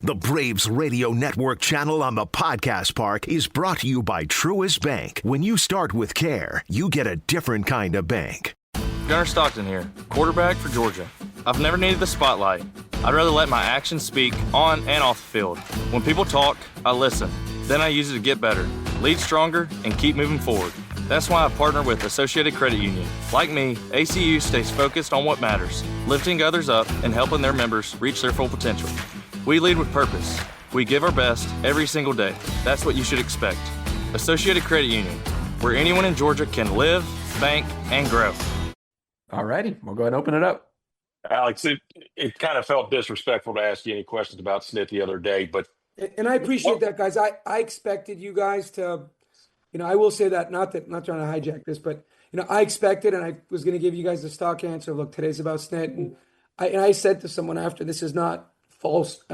The Braves Radio Network channel on the Podcast Park is brought to you by Truist Bank. When you start with care, you get a different kind of bank. Gunnar Stockton here, quarterback for Georgia. I've never needed the spotlight. I'd rather let my actions speak on and off the field. When people talk, I listen. Then I use it to get better, lead stronger, and keep moving forward. That's why I partner with Associated Credit Union. Like me, ACU stays focused on what matters, lifting others up and helping their members reach their full potential. We lead with purpose. We give our best every single day. That's what you should expect. Associated Credit Union, where anyone in Georgia can live, bank, and grow. All righty, we'll go ahead and open it up. Alex, it kind of felt disrespectful to ask you any questions about Snit the other day, but and I appreciate that, guys. I expected you guys to, I will say that not trying to hijack this, but I expected, and I was going to give you guys the stock answer. Look, today's about Snit, and I said to someone after, this is not false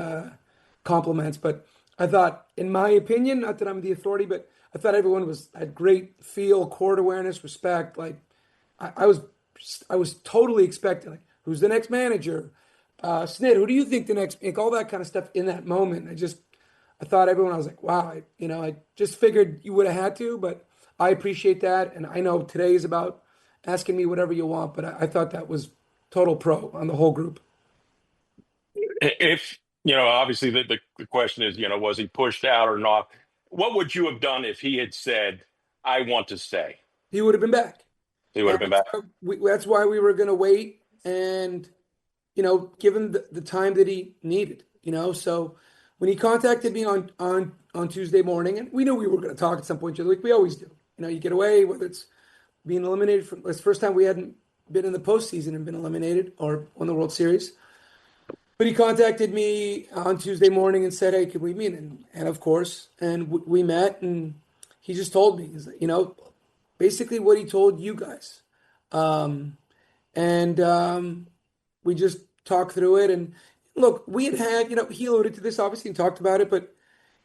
compliments, but I thought, in my opinion, not that I'm the authority, but I thought everyone had great feel, court awareness, respect. Like I was totally expecting, like, who's the next manager? Snit, who do you think the next, like, all that kind of stuff in that moment. I thought everyone, I was like, wow, I just figured you would have had to, but I appreciate that. And I know today is about asking me whatever you want, but I thought that was total pro on the whole group. if, obviously the question is, was he pushed out or not? What would you have done if he had said, I want to stay? He would have been back. He would have been back. That's why we were going to wait and, give him the time that he needed, So when he contacted me on Tuesday morning, and we knew we were going to talk at some point during the week, we always do. You get away, whether it's being eliminated from, it's the first time we hadn't been in the postseason and been eliminated or won the World Series. But he contacted me on Tuesday morning and said, hey, can we meet? And of course, and we met, and he just told me, he's like, basically what he told you guys. We just talked through it. And look, we had, he alluded to this obviously and talked about it, but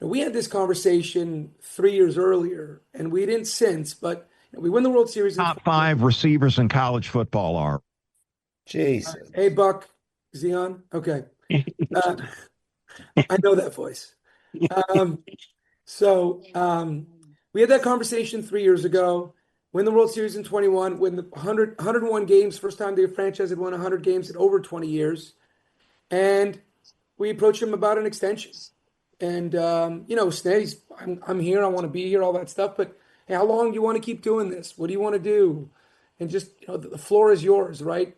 we had this conversation 3 years earlier and we didn't since, but we win the World Series. Top 5 receivers in college football are. Jeez. Hey, Buck. Is he on? Okay. I know that voice. We had that conversation 3 years ago. Win the World Series in 21, win the 101 games, first time the franchise had won 100 games in over 20 years. And we approached him about an extension. And, Snit, I'm here, I want to be here, all that stuff. But hey, how long do you want to keep doing this? What do you want to do? And just, the floor is yours, right?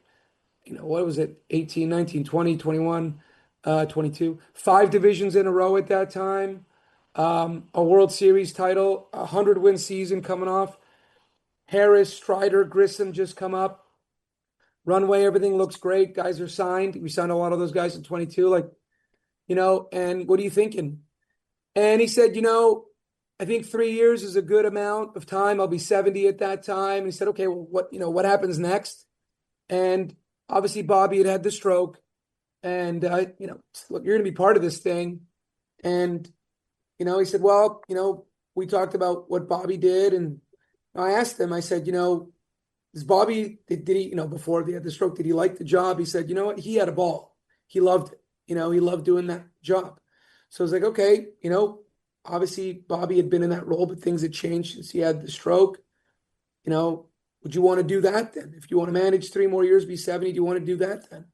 What was it? 18, 19, 20, 21, 22. 5 divisions in a row at that time. A World Series title, a 100-win season coming off. Harris, Strider, Grissom just come up. Runway, everything looks great. Guys are signed. We signed a lot of those guys in 22. And what are you thinking? And he said, I think 3 years is a good amount of time. I'll be 70 at that time. And he said, okay, well, what happens next? And obviously Bobby had the stroke. And, look, you're going to be part of this thing. And, he said, well, we talked about what Bobby did. And I asked him, I said, is Bobby, did he, before he had the stroke, did he like the job? He said, you know what? He had a ball. He loved it. He loved doing that job. So I was like, okay, obviously Bobby had been in that role, but things had changed since he had the stroke. Would you want to do that then? If you want to manage 3 more years, be 70, do you want to do that then?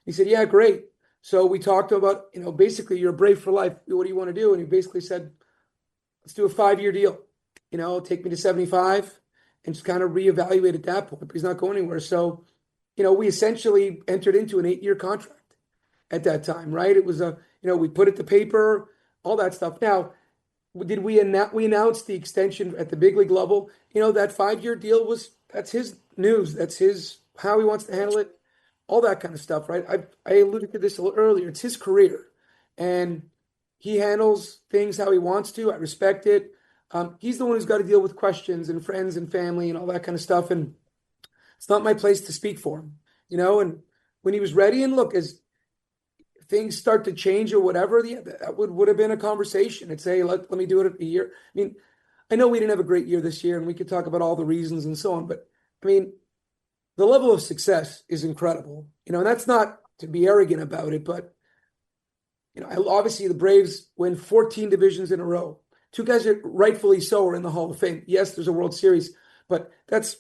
He said, yeah, great. So we talked about, basically you're a Brave for life. What do you want to do? And he basically said, let's do a 5-year deal. Take me to 75 and just kind of reevaluate at that point, but he's not going anywhere. So, we essentially entered into an 8-year contract at that time, right? It was we put it to paper, all that stuff. Now, did we announced the extension at the big league level? That 5-year deal that's his news. That's how he wants to handle it, all that kind of stuff, right? I alluded to this a little earlier. It's his career and he handles things how he wants to. I respect it. He's the one who's got to deal with questions and friends and family and all that kind of stuff. And it's not my place to speak for him, and when he was ready, and look, as things start to change or whatever, that would have been a conversation. I'd say, let me do it a year. I mean, I know we didn't have a great year this year and we could talk about all the reasons and so on, but I mean, the level of success is incredible, and that's not to be arrogant about it, but Obviously the Braves win 14 divisions in a row. Two guys that rightfully so are in the Hall of Fame. Yes, there's a World Series, but that's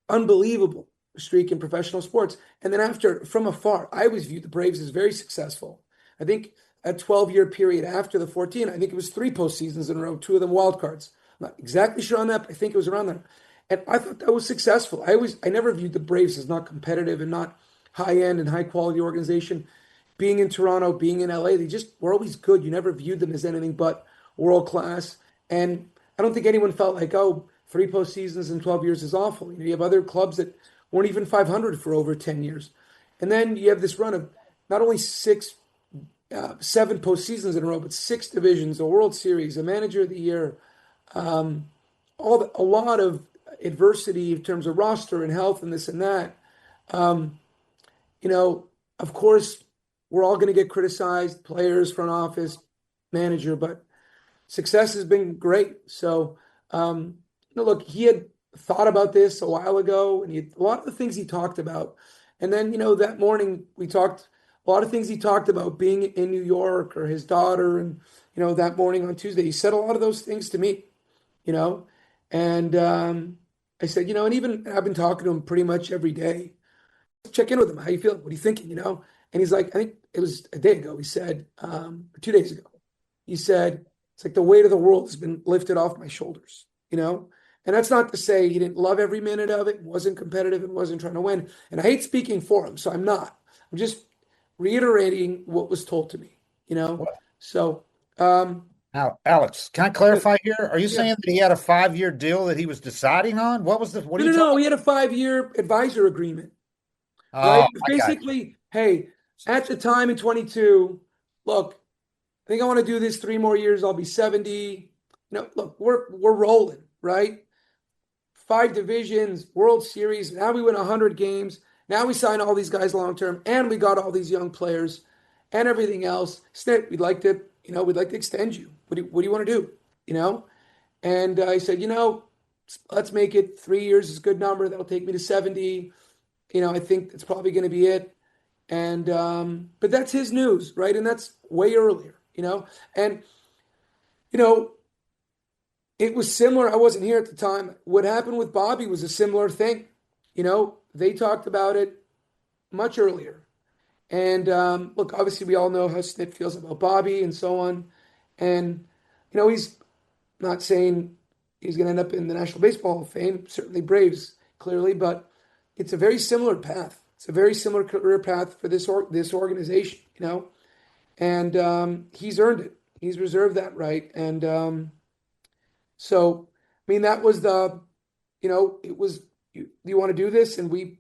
unbelievable streak in professional sports. And then from afar, I always viewed the Braves as very successful. I think a 12-year period after the 14, I think it was 3 postseasons in a row, 2 of them wild cards. I'm not exactly sure on that, but I think it was around there. And I thought that was successful. I never viewed the Braves as not competitive and not high-end and high-quality organization. Being in Toronto, being in LA, they just were always good. You never viewed them as anything but world class. And I don't think anyone felt like, 3 postseasons in 12 years is awful. You have other clubs that weren't even 500 for over 10 years. And then you have this run of not only 7 postseasons in a row, but 6 divisions, a World Series, a Manager of the Year, a lot of adversity in terms of roster and health and this and that. Of course, we're all going to get criticized, players, front office, manager, but success has been great. So, look, he had thought about this a while ago, and a lot of the things he talked about. And then, that morning we talked a lot of things he talked about being in New York or his daughter. And, that morning on Tuesday, he said a lot of those things to me, and I said, and even I've been talking to him pretty much every day. Check in with him. How you feeling? What are you thinking? And he's like, I think it was a day ago. He said, or 2 days ago, he said, it's like the weight of the world has been lifted off my shoulders, And that's not to say he didn't love every minute of it, wasn't competitive, and wasn't trying to win. And I hate speaking for him, so I'm not. I'm just reiterating what was told to me, So, now, Alex, can I clarify here? Are you saying that he had a 5-year deal that he was deciding on? What are you No, he had a 5-year advisor agreement. Oh, Right? Basically, hey, at the time in 22, look, I think I want to do this 3 more years. I'll be 70. Look, we're rolling, right? 5 divisions, World Series. Now we win 100 games. Now we sign all these guys long term, and we got all these young players, and everything else. Snit, we'd like to extend you. What do you want to do? And I said, let's make it 3 years is a good number. That'll take me to 70. I think that's probably going to be it. And but that's his news, right? And that's way earlier, And it was similar. I wasn't here at the time. What happened with Bobby was a similar thing. They talked about it much earlier. And look, obviously we all know how Snit feels about Bobby and so on. And he's not saying he's going to end up in the National Baseball Hall of Fame. Certainly Braves, clearly, but it's a very similar path. It's a very similar career path for this organization, and he's earned it. He's reserved that right. And so, that was it was, you want to do this? And we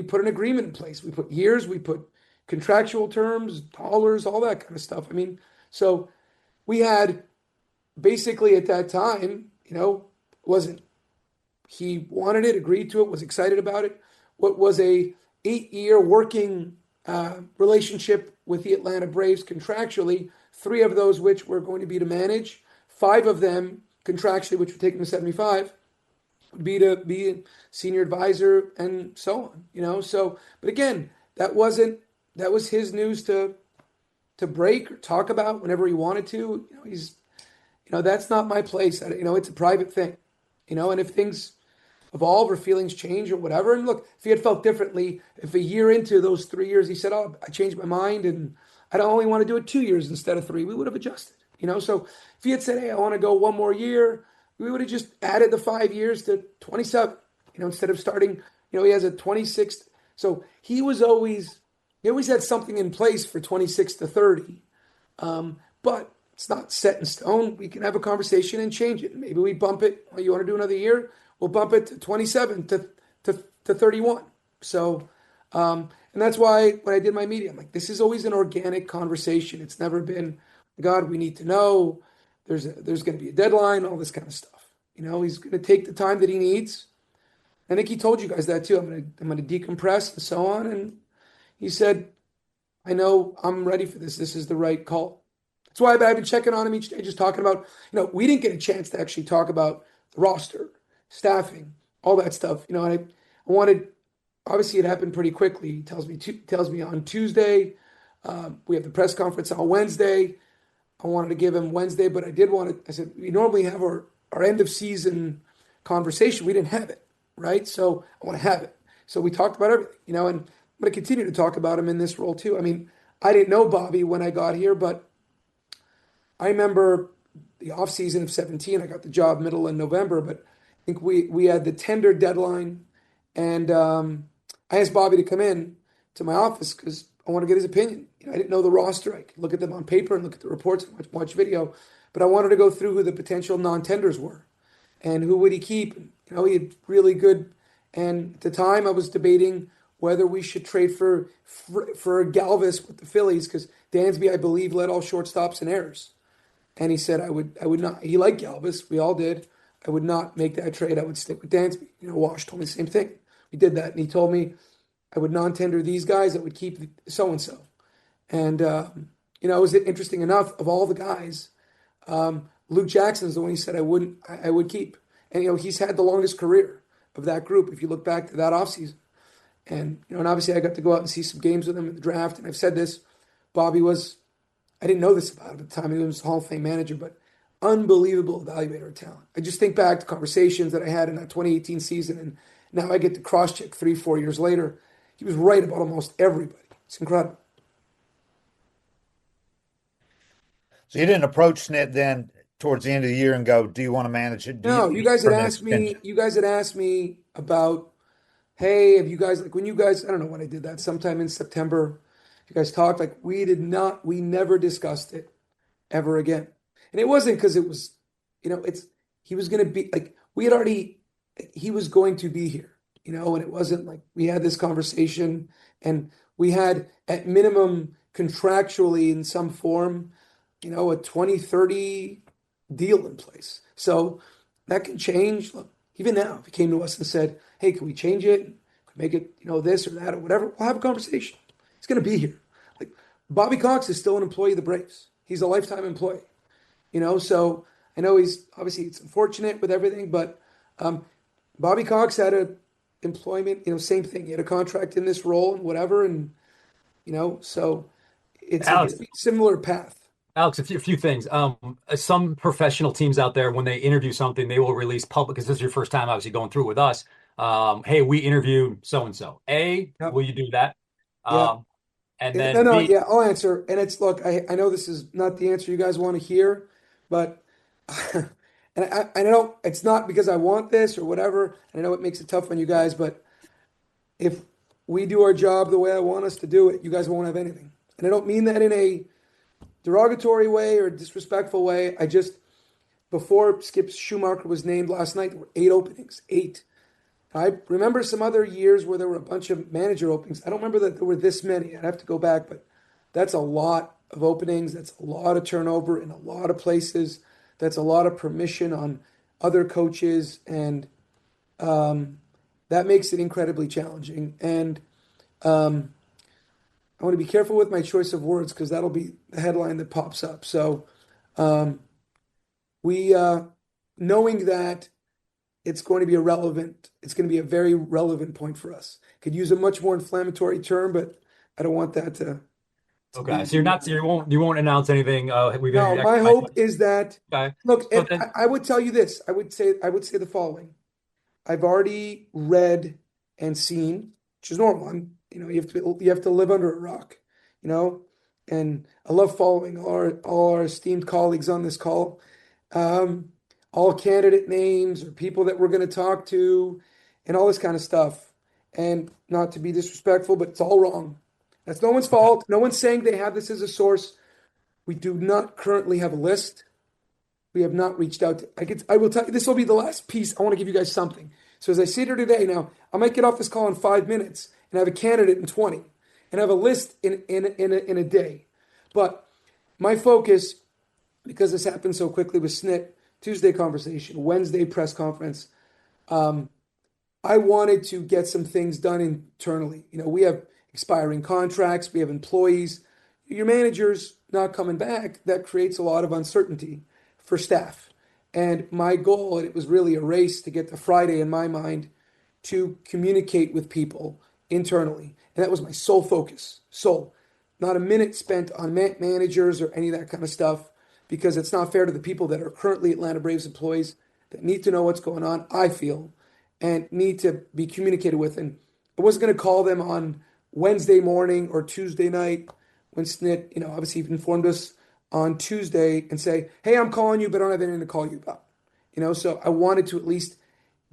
put an agreement in place. We put years, we put contractual terms, dollars, all that kind of stuff. So we had basically at that time, he wanted it, agreed to it, was excited about it. What was a 8-year working relationship with the Atlanta Braves contractually, 3 of those which were going to be to manage, 5 of them contractually, which would take him to 75, would be to be a senior advisor and so on, So, but again, that was his news to break or talk about whenever he wanted to. He's, that's not my place. It's a private thing, and if things evolve or feelings change or whatever. And look, if he had felt differently, if a year into those 3 years he said, "Oh, I changed my mind and I don't only want to do it 2 years instead of 3," we would have adjusted. So if he had said, "Hey, I want to go 1 more year," we would have just added the 5 years to 27. Instead of starting, he has a 26th. So he always had something in place for 26 to 30. But it's not set in stone. We can have a conversation and change it. Maybe we bump it. Oh, you want to do another year? We'll bump it to 27 to 31. So, and that's why when I did my media, I'm like, this is always an organic conversation. It's never been, God, we need to know. There's going to be a deadline, all this kind of stuff. He's going to take the time that he needs. I think he told you guys that too. I'm going to decompress and so on. And he said, I know I'm ready for this. This is the right call. That's why I've been checking on him each day, just talking about, we didn't get a chance to actually talk about the roster, staffing, all that stuff. And I wanted, obviously it happened pretty quickly. He tells me on Tuesday, We have the press conference on Wednesday. I wanted to give him Wednesday, but I did want to, I said, we normally have our end of season conversation. We didn't have it, right? So I want to have it. So we talked about everything, and I'm going to continue to talk about him in this role too. I mean, I didn't know Bobby when I got here, but I remember the offseason of 17. I got the job middle of November, but I think we had the tender deadline, and I asked Bobby to come in to my office because I want to get his opinion. I didn't know the roster. I could look at them on paper and look at the reports and watch video, but I wanted to go through who the potential non-tenders were and who would he keep. He had really good. And at the time, I was debating whether we should trade for Galvis with the Phillies because Dansby, I believe, led all shortstops in errors. And he said I would not. He liked Galvis. We all did. I would not make that trade. I would stick with Dansby. Wash told me the same thing. We did that, and he told me I would non-tender these guys. I would keep so and so. And it was interesting enough. Of all the guys, Luke Jackson's the one he said I would keep. And he's had the longest career of that group. If you look back to that offseason, and obviously I got to go out and see some games with him in the draft. And I've said this, Bobby was. I didn't know this about him at the time. He was a Hall of Fame manager, but unbelievable evaluator of talent. I just think back to conversations that I had in that 2018 season, and now I get to cross-check 3-4 years later. He was right about almost everybody. It's incredible. So you didn't approach Snit then towards the end of the year and go, "Do you want to manage it?" No, you guys had asked me. You guys had asked me about, hey, have you guys when you guys? I don't know when I did that. Sometime in September, you guys talked we did not. We never discussed it ever again. And it wasn't because it was, he was going to be we had already. He was going to be here, and it wasn't like we had this conversation and we had at minimum contractually in some form, a 2030 deal in place. So that can change. Look, even now, if he came to us and said, hey, can we change it? Can we make it, this or that or whatever? We'll have a conversation. He's going to be here. Bobby Cox is still an employee of the Braves. He's a lifetime employee, so I know it's unfortunate with everything, but Bobby Cox had a employment, same thing. He had a contract in this role and whatever. And, so it's a similar path. Alex, a few things. Some professional teams out there, when they interview something, they will release public, because this is your first time obviously going through with us. Hey, we interviewed so-and-so. Yep. Will you do that? And then no, yeah, I'll answer. And it's, look, I know this is not the answer you guys want to hear, but and I know it's not because I want this or whatever. And I know it makes it tough on you guys, but if we do our job the way I want us to do it, you guys won't have anything. And I don't mean that in a derogatory way or disrespectful way. Before Skip Schumacher was named last night, there were 8 openings, 8. I remember some other years where there were a bunch of manager openings. I don't remember that there were this many. I'd have to go back, but that's a lot of openings. That's a lot of turnover in a lot of places. That's a lot of permission on other coaches, and that makes it incredibly challenging. And I want to be careful with my choice of words because that'll be the headline that pops up. So we, knowing that it's going to be it's going to be a very relevant point for us. Could use a much more inflammatory term, but I don't want that to okay, so you won't announce anything. My hope is that look. So I would tell you this. I would say the following. I've already read and seen, which is normal. You have to live under a rock, And I love following all our esteemed colleagues on this call. All candidate names or people that we're going to talk to, and all this kind of stuff. And not to be disrespectful, but it's all wrong. That's no one's fault. No one's saying they have this as a source. We do not currently have a list. We have not reached out to. I will tell you, this will be the last piece. I want to give you guys something. So as I sit here today, now I might get off this call in 5 minutes and have a candidate in 20, and have a list in a day. But my focus, because this happened so quickly with Snit, Tuesday conversation, Wednesday press conference. I wanted to get some things done internally. We have expiring contracts. We have employees. Your manager's not coming back. That creates a lot of uncertainty for staff. And my goal, and it was really a race to get to Friday in my mind, to communicate with people internally. And that was my sole focus. not a minute spent on managers or any of that kind of stuff, because it's not fair to the people that are currently Atlanta Braves employees that need to know what's going on, I feel, and need to be communicated with. And I wasn't going to call them on Wednesday morning or Tuesday night when Snit, obviously informed us on Tuesday and say, hey, I'm calling you, but I don't have anything to call you about. So I wanted to at least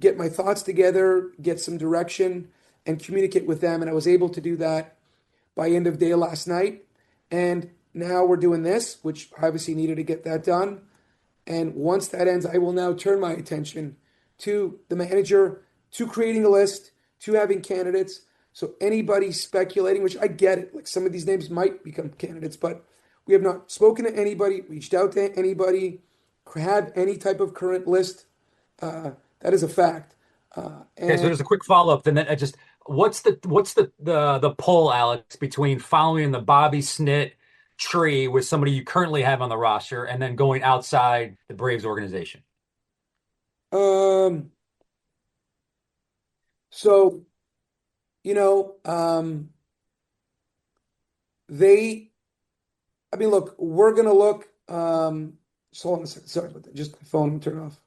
get my thoughts together, get some direction, and communicate with them. And I was able to do that by end of day last night. And now we're doing this, which obviously needed to get that done. And once that ends, I will now turn my attention to the manager, to creating a list, to having candidates. So anybody speculating, which I get it, like some of these names might become candidates, but we have not spoken to anybody, reached out to anybody, have any type of current list. That is a fact. Okay, so there's a quick follow-up. Then I just what's the pull, Alex, between following the Bobby Snit tree with somebody you currently have on the roster and then going outside the Braves organization? So, look, we're gonna look. So hold on a second. Sorry about that. Just my phone turned off.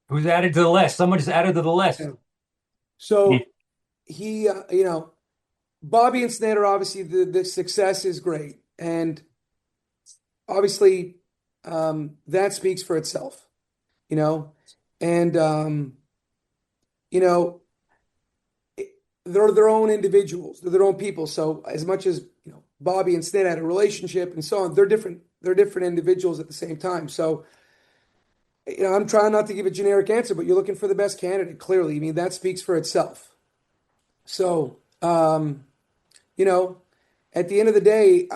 Who's added to the list? Someone just added to the list. Yeah. So he, Bobby and Snit are obviously the success is great, and obviously that speaks for itself, and they're their own individuals, they're their own people. So as much as Bobby and Snit had a relationship and so on, they're different. They're different individuals at the same time. So I'm trying not to give a generic answer, but you're looking for the best candidate. Clearly, I mean that speaks for itself. So at the end of the day,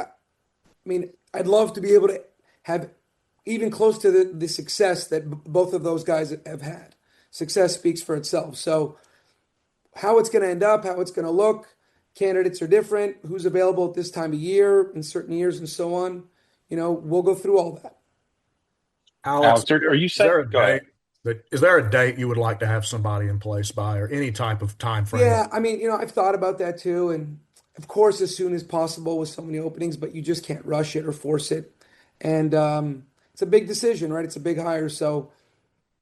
I'd love to be able to have even close to the success that both of those guys have had. Success speaks for itself. So how it's going to end up, how it's going to look, candidates are different, who's available at this time of year in certain years and so on. We'll go through all that. Alex, are you saying? Is there a date you would like to have somebody in place by, or any type of time frame? Yeah, I've thought about that too, and of course, as soon as possible with so many openings, but you just can't rush it or force it. And it's a big decision, right? It's a big hire, so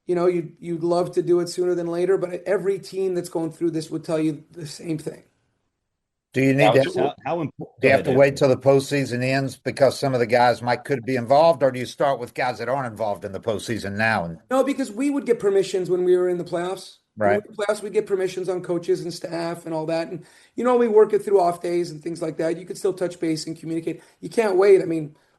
you'd love to do it sooner than later. But every team that's going through this would tell you the same thing. Do you need to do you have to wait till the postseason ends because some of the guys could be involved, or do you start with guys that aren't involved in the postseason now? No, because we would get permissions when we were in the playoffs. Right. In the playoffs, we'd get permissions on coaches and staff and all that. And we work it through off days and things like that. You could still touch base and communicate. You can't wait.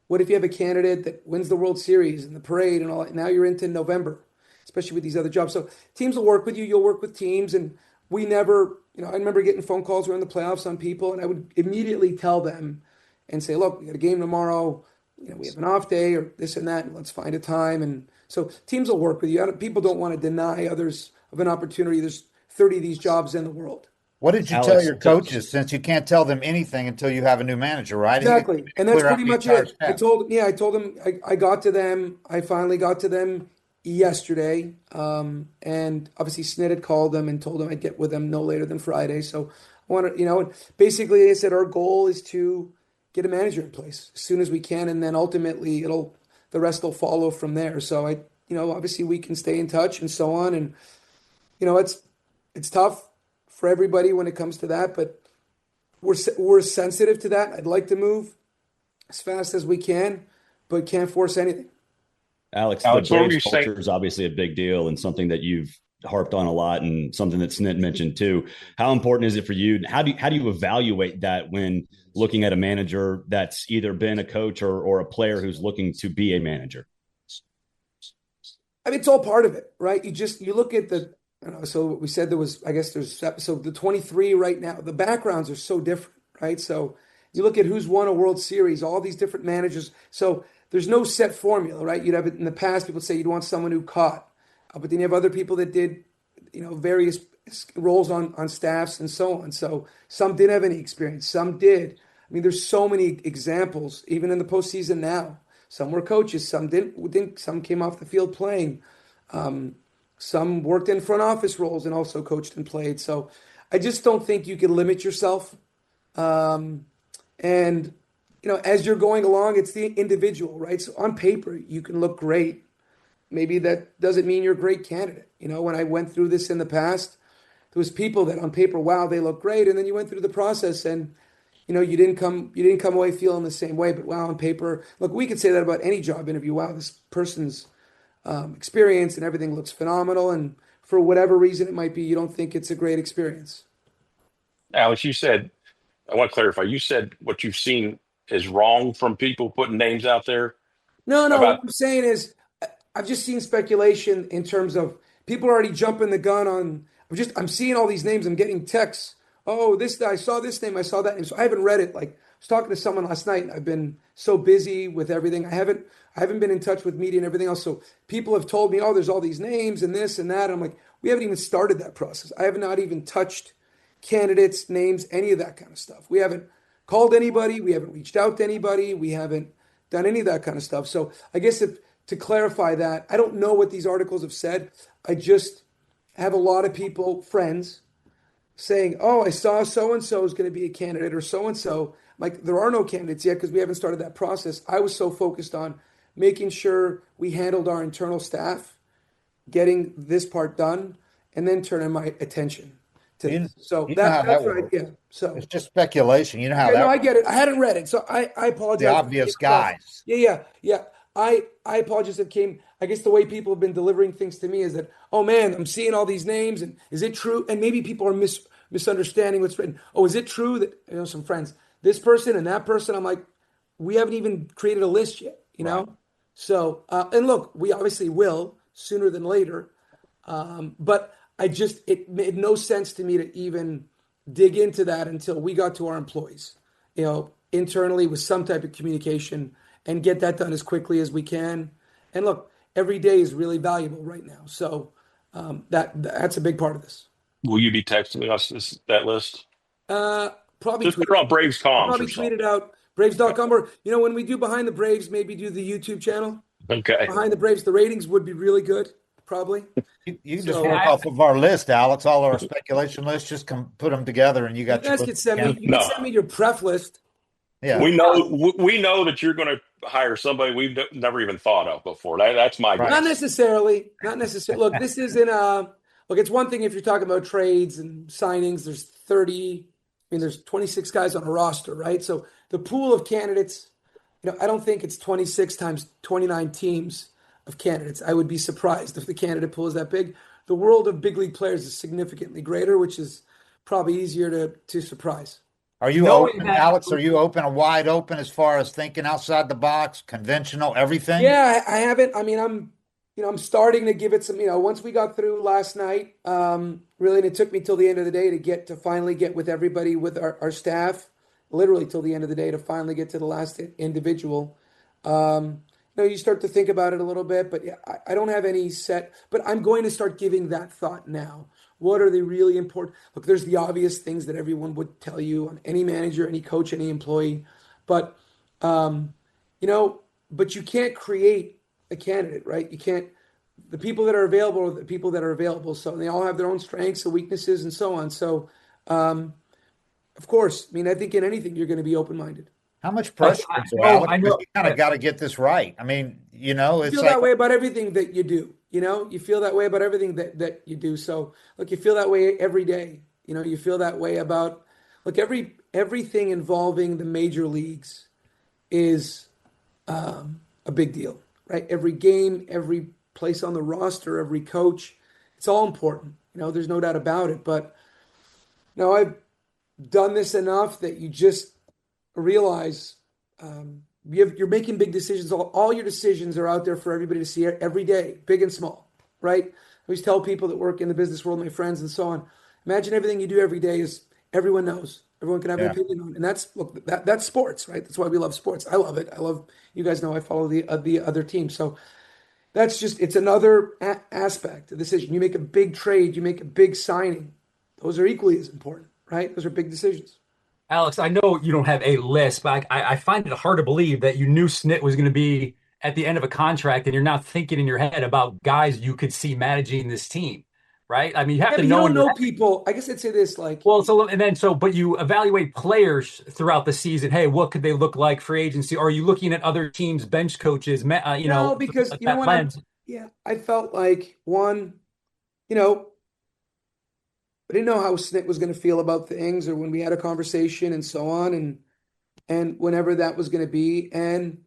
What if you have a candidate that wins the World Series and the parade and all that? Now you're into November, especially with these other jobs. So teams will work with you. You'll work with teams. And we never, I remember getting phone calls around the playoffs on people, and I would immediately tell them and say, look, we got a game tomorrow. We have an off day or this and that, and let's find a time. And so teams will work with you. People don't want to deny others of an opportunity. There's 30 of these jobs in the world. What did you tell your coaches, since you can't tell them anything until you have a new manager, right? Exactly. And that's pretty much it. I told them, I got to them. I finally got to them yesterday. And obviously Snit had called them and told them I'd get with them no later than Friday. So I wanted, basically they said our goal is to get a manager in place as soon as we can. And then ultimately the rest will follow from there. So obviously we can stay in touch and so on. And, it's tough for everybody when it comes to that, but we're sensitive to that. I'd like to move as fast as we can, but can't force anything. Alex, the Braves culture is obviously a big deal and something that you've harped on a lot, and something that Snit mentioned too. How important is it for you? How do you evaluate that when looking at a manager that's either been a coach or a player who's looking to be a manager? It's all part of it, right? You look at so we said there's the 23 right now. The backgrounds are so different, right? So you look at who's won a World Series, all these different managers. So there's no set formula, right? You'd have it in the past, people say you'd want someone who caught, but then you have other people that did, various roles on staffs and so on. So some didn't have any experience, some did. There's so many examples, even in the postseason now. Some were coaches, some didn't. Some came off the field playing. Some worked in front office roles and also coached and played. So I just don't think you can limit yourself. And as you're going along, it's the individual, right? So on paper, you can look great. Maybe that doesn't mean you're a great candidate. When I went through this in the past, there was people that on paper, wow, they look great, and then you went through the process and you didn't come away feeling the same way. But wow, on paper, look, we could say that about any job interview. Wow, this person's experience and everything looks phenomenal, and for whatever reason it might be, you don't think it's a great experience. Alex, you said, I want to clarify, you said what you've seen is wrong from people putting names out there? No, About what I'm saying is I've just seen speculation in terms of people already jumping the gun on. I'm seeing all these names. I'm getting texts. Oh, I saw this name. I saw that name. So I haven't read it. Like I was talking to someone last night, and I've been so busy with everything. I haven't been in touch with media and everything else. So people have told me, oh, there's all these names and this and that. And I'm like, we haven't even started that process. I have not even touched candidates, names, any of that kind of stuff. We haven't called anybody. We haven't reached out to anybody. We haven't done any of that kind of stuff. So I guess to clarify that, I don't know what these articles have said. I just have a lot of people, friends, saying, oh, I saw so-and-so is going to be a candidate or so-and-so. Like, there are no candidates yet because we haven't started that process. I was so focused on making sure we handled our internal staff, getting this part done, and then turning my attention to this. So that's right. Yeah. So it's just speculation. You know how no, I get it. I hadn't read it. So I apologize. The obvious guys. Yeah. I apologize. I guess the way people have been delivering things to me is that, oh man, I'm seeing all these names, and is it true? And maybe people are misunderstanding what's written. Oh, is it true that, some friends, this person and that person? I'm like, we haven't even created a list yet, know? So, and look, we obviously will sooner than later. But it made no sense to me to even dig into that until we got to our employees, internally with some type of communication, and get that done as quickly as we can. And look, every day is really valuable right now. So that's a big part of this. Will you be texting us that list? Probably just put it on Braves.com. Probably tweet it out, Braves.com, or when we do Behind the Braves, maybe do the YouTube channel. Okay. Behind the Braves, the ratings would be really good. Probably. You can just work off of our list, Alex. All our speculation lists, just put them together, and you got. You guys can send me. You can send me your pref list. Yeah, we know that you're going to hire somebody we've never even thought of before. That's my guess. Not necessarily. Look, this isn't look. It's one thing if you're talking about trades and signings. There's 30. There's 26 guys on a roster, right? So the pool of candidates, I don't think it's 26 times 29 teams of candidates. I would be surprised if the candidate pool is that big. The world of big league players is significantly greater, which is probably easier to surprise. Are you open, Alex? Are you wide open as far as thinking outside the box, conventional, everything? Yeah, I haven't. I'm starting to give it some. Once we got through last night, really, and it took me till the end of the day to finally get with everybody, with our staff, literally till the end of the day to finally get to the last individual. You start to think about it a little bit, but yeah, I don't have any set. But I'm going to start giving that thought now. What are the really important? Look, there's the obvious things that everyone would tell you on any manager, any coach, any employee. But, but you can't create a candidate, right? You can't. The people that are available are the people that are available. So they all have their own strengths and weaknesses and so on. So, of course, I think in anything, you're going to be open-minded. How much pressure is there, Alex? You kind of got to get this right. It's you feel that way about everything that you do. You feel that way about everything that you do. So, look, you feel that way every day. You feel that way about, everything involving the major leagues is a big deal, right? Every game, every place on the roster, every coach, it's all important. There's no doubt about it. But, I've done this enough that you just realize you're making big decisions. All your decisions are out there for everybody to see every day, big and small, right? I always tell people that work in the business world, my friends and so on, imagine everything you do every day is everyone knows. Everyone can have an opinion on it. And that's sports, right? That's why we love sports. I love it. You guys know I follow the other team. So it's another aspect of the decision. You make a big trade, you make a big signing. Those are equally as important, right? Those are big decisions. Alex, I know you don't have a list, but I find it hard to believe that you knew Snit was going to be at the end of a contract and you're now thinking in your head about guys you could see managing this team. right? I mean, you have to but know. You don't know people. I guess I'd say this, like, well, but you evaluate players throughout the season. Hey, what could they look like free agency? Or are you looking at other teams' bench coaches? no, because like you know that what lens. I felt like one, you know, I didn't know how Snit was going to feel about things, or when we had a conversation and so on, and whenever that was going to be, and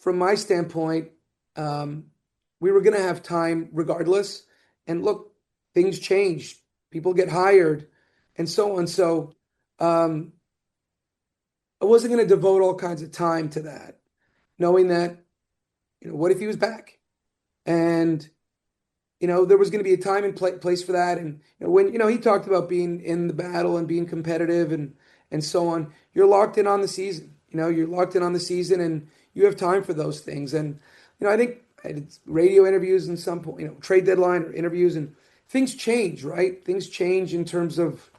from my standpoint, we were going to have time regardless. And look, things change, people get hired, and so on. So I wasn't going to devote all kinds of time to that, knowing that, what if he was back? And there was going to be a time and place for that. And when he talked about being in the battle and being competitive and so on, you're locked in on the season. You're locked in on the season, and you have time for those things. And I think I did radio interviews and some point, trade deadline or interviews, and things change, right? Things change in terms of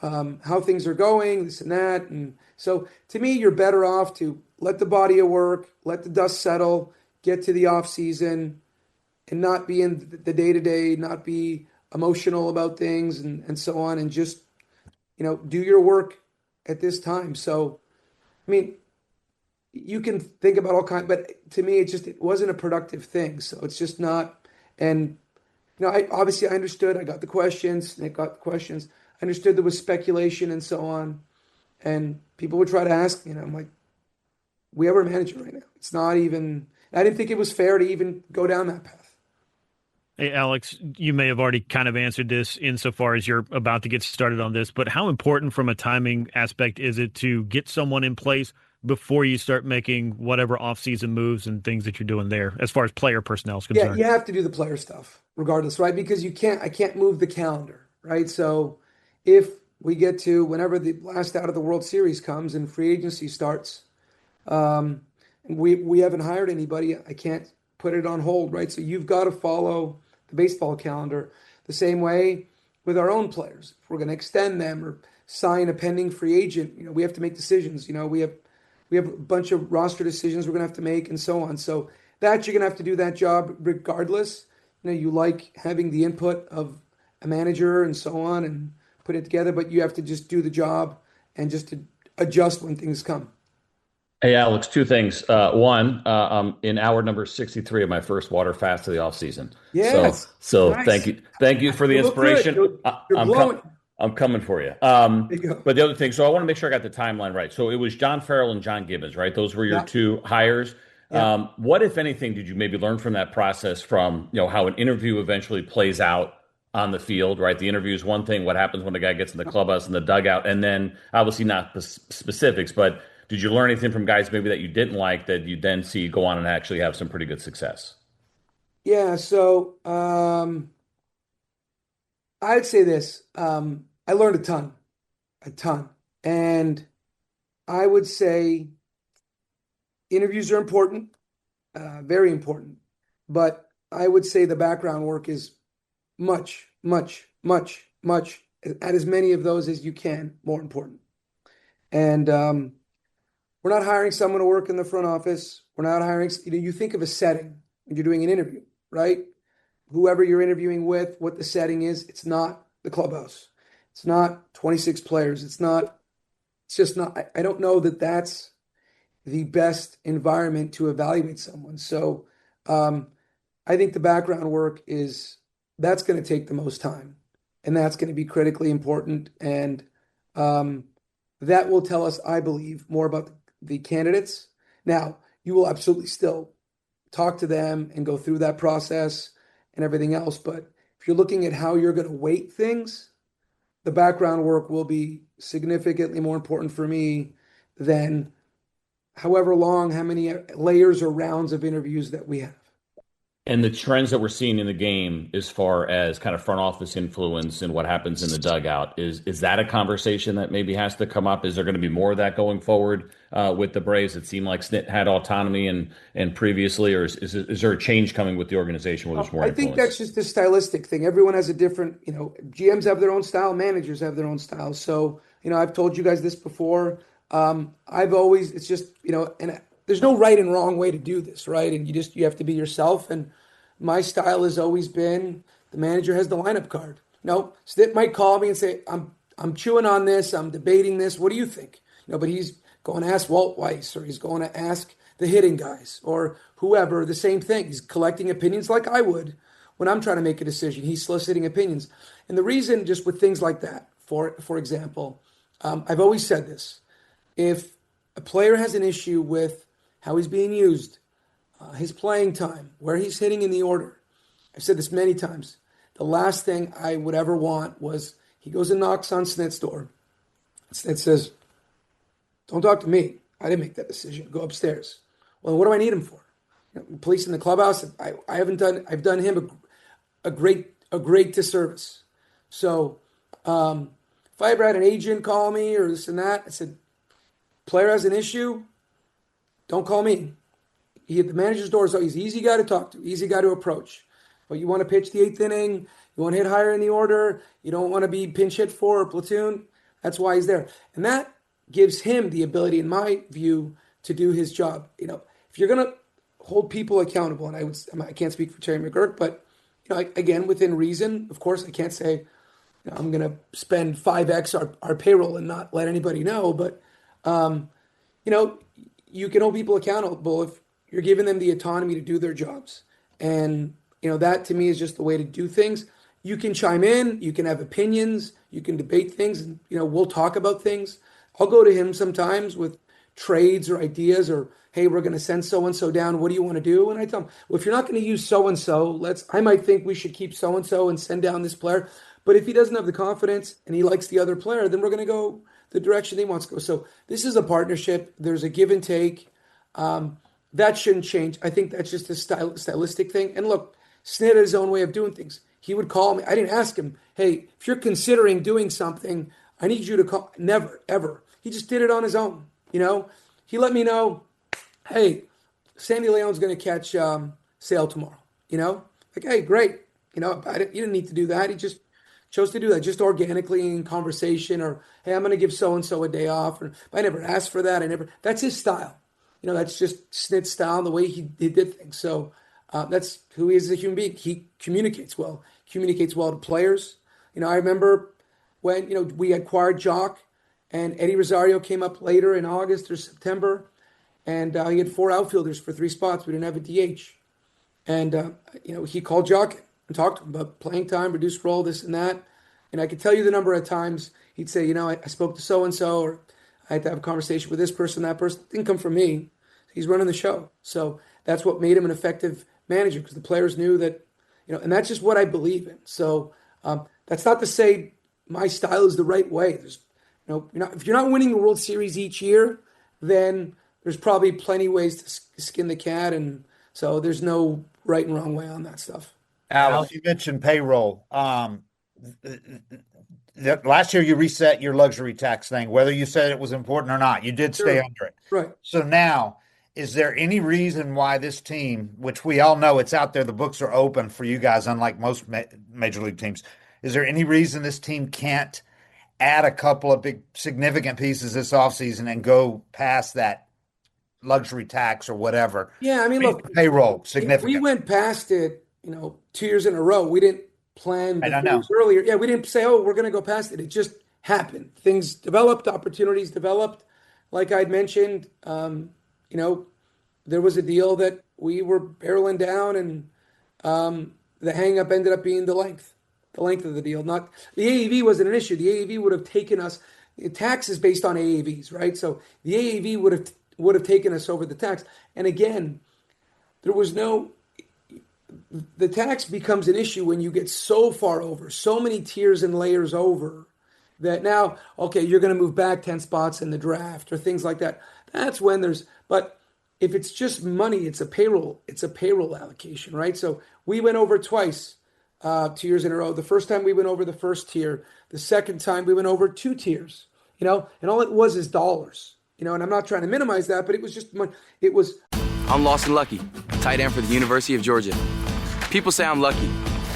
how things are going, this and that. And so to me, you're better off to let the body of work, let the dust settle, get to the off season, and not be in the day-to-day, not be emotional about things and so on, and just, do your work at this time. So, I mean, you can think about all kinds, but to me, it wasn't a productive thing. So it's just not. And, I understood. I got the questions. Nick got the questions. I understood there was speculation and so on. And people would try to ask, I'm like, we have our manager right now. It's not even, I didn't think it was fair to even go down that path. Hey, Alex, you may have already kind of answered this insofar as you're about to get started on this, but how important from a timing aspect is it to get someone in place before you start making whatever offseason moves and things that you're doing there as far as player personnel is concerned? Yeah, you have to do the player stuff regardless, right? Because I can't move the calendar, right? So if we get to whenever the last out of the World Series comes and free agency starts, and we haven't hired anybody, I can't put it on hold, right? So you've got to follow the baseball calendar the same way with our own players. If we're going to extend them or sign a pending free agent, we have to make decisions. We have a bunch of roster decisions we're going to have to make and so on. So that you're going to have to do that job regardless. You like having the input of a manager and so on and put it together, but you have to just do the job and just to adjust when things come. Hey, Alex, two things. One, in hour number 63 of my first water fast of the off season. Yes. So nice. Thank you for the inspiration. I'm coming for you. But the other thing, so I want to make sure I got the timeline right. So it was John Farrell and John Gibbons, right? Those were your two hires. Yeah. What, if anything, did you maybe learn from that process from, how an interview eventually plays out on the field, right? The interview is one thing. What happens when the guy gets in the clubhouse and the dugout? And then obviously not specifics, but did you learn anything from guys maybe that you didn't like that you then see go on and actually have some pretty good success? Yeah, so I'd say this. I learned a ton. And I would say interviews are important, very important. But I would say the background work is much, at as many of those as you can, more important. And we're not hiring someone to work in the front office. We're not hiring, you think of a setting when you're doing an interview, right? Whoever you're interviewing with, what the setting is, it's not the clubhouse. It's not 26 players. It's just not, I don't know that that's the best environment to evaluate someone. So I think the background work that's going to take the most time, and that's going to be critically important. And that will tell us, I believe, more about the candidates. Now, you will absolutely still talk to them and go through that process and everything else. But if you're looking at how you're going to weight things, the background work will be significantly more important for me than how many layers or rounds of interviews that we have. And the trends that we're seeing in the game as far as kind of front office influence and what happens in the dugout, is that a conversation that maybe has to come up? Is there going to be more of that going forward with the Braves? It seemed like Snit had autonomy and previously, or is there a change coming with the organization where there's more influence? I think that's just a stylistic thing. Everyone has a different, GMs have their own style, managers have their own style. So, I've told you guys this before. It's just, and there's no right and wrong way to do this, right? And you have to be yourself. And my style has always been The manager has the lineup card. No, Snit might call me and say, I'm chewing on this. I'm debating this. What do you think? But he's going to ask Walt Weiss, or he's going to ask the hitting guys or whoever, the same thing. He's collecting opinions like I would when I'm trying to make a decision. He's soliciting opinions. And the reason, just with things like that, for example, I've always said this. If a player has an issue with how he's being used, his playing time, where he's hitting in the order, I've said this many times. The last thing I would ever want was he goes and knocks on Snit's door. Snit says, don't talk to me. I didn't make that decision. Go upstairs. Well, what do I need him for? Police in the clubhouse. I've done him a great disservice. So if I ever had an agent call me or this and that, I said, player has an issue, don't call me. The manager's door is always easy guy to talk to, easy guy to approach. But you want to pitch the 8th inning, you want to hit higher in the order, you don't want to be pinch hit for or platoon. That's why he's there. And that gives him the ability, in my view, to do his job. If you're going to hold people accountable, and I can't speak for Terry McGurk, but again, within reason, of course, I can't say I'm going to spend 5x our payroll and not let anybody know. But you can hold people accountable if you're giving them the autonomy to do their jobs. And that to me is just the way to do things. You can chime in, you can have opinions, you can debate things, and we'll talk about things. I'll go to him sometimes with trades or ideas, or hey, we're going to send so-and-so down. What do you want to do? And I tell him, well, if you're not going to use so-and-so, I might think we should keep so-and-so and send down this player. But if he doesn't have the confidence and he likes the other player, then we're going to go the direction he wants to go. So this is a partnership. There's a give and take. That shouldn't change. I think that's just a stylistic thing. And look, Snit had his own way of doing things. He would call me. I didn't ask him, hey, if you're considering doing something, I need you to call. Never, ever. He just did it on his own. He let me know, hey, Sandy Leon's going to catch Sale tomorrow. Hey, great. You didn't need to do that. He just chose to do that just organically in conversation, or, hey, I'm going to give so-and-so a day off. I never asked for that. That's his style. That's just Snit's style and the way he did things. So that's who he is as a human being. He communicates well to players. I remember when, we acquired Jock, and Eddie Rosario came up later in August or September, and he had 4 outfielders for 3 spots. We didn't have a DH. And, he called Jock and talked to him about playing time, reduced role, this and that. And I could tell you the number of times he'd say, I spoke to so-and-so, or I had to have a conversation with this person, that person. It didn't come from me. He's running the show. So that's what made him an effective manager, because the players knew that, and that's just what I believe in. So that's not to say my style is the right way. There's, if you're not winning the World Series each year, then there's probably plenty ways to skin the cat. And so there's no right and wrong way on that stuff. Alex, you mentioned payroll. Last year you reset your luxury tax thing, whether you said it was important or not. You did stay under it. Right. So now, is there any reason why this team, which we all know it's out there, the books are open for you guys, unlike most major league teams, is there any reason this team can't add a couple of big significant pieces this offseason and go past that luxury tax or whatever? Yeah, look, payroll significant. We went past it, 2 years in a row. We didn't plan earlier. Yeah, we didn't say, we're going to go past it. It just happened. Things developed, opportunities developed. Like I'd mentioned, there was a deal that we were barreling down, and the hang-up ended up being the length of the deal. Not the AAV wasn't an issue. The AAV would have taken us. The tax is based on AAVs, right? So the AAV would have taken us over the tax. And again, there was no. The tax becomes an issue when you get so far over, so many tiers and layers over, that now, okay, you're going to move back 10 spots in the draft or things like that. That's when there's. But if it's just money, it's a payroll allocation, right? So we went over twice. 2 years in a row. The first time we went over the first tier. The second time we went over 2 tiers, and all it was is dollars, and I'm not trying to minimize that, but it was just money. It was. I'm Lawson Lucky, tight end for the University of Georgia. People say I'm lucky.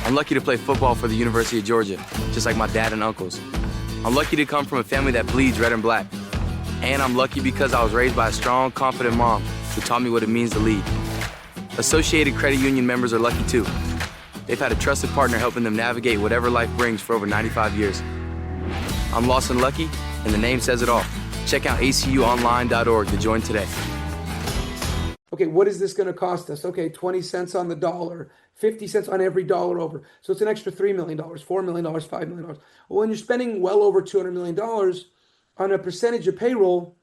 I'm lucky to play football for the University of Georgia, just like my dad and uncles. I'm lucky to come from a family that bleeds red and black. And I'm lucky because I was raised by a strong, confident mom who taught me what it means to lead. Associated Credit Union members are lucky too. They've had a trusted partner helping them navigate whatever life brings for over 95 years. I'm Lost and Lucky, and the name says it all. Check out acuonline.org to join today. Okay, what is this going to cost us? Okay, 20 cents on the dollar, 50 cents on every dollar over. So it's an extra $3 million, $4 million, $5 million. Well, when you're spending well over $200 million on a percentage of payroll,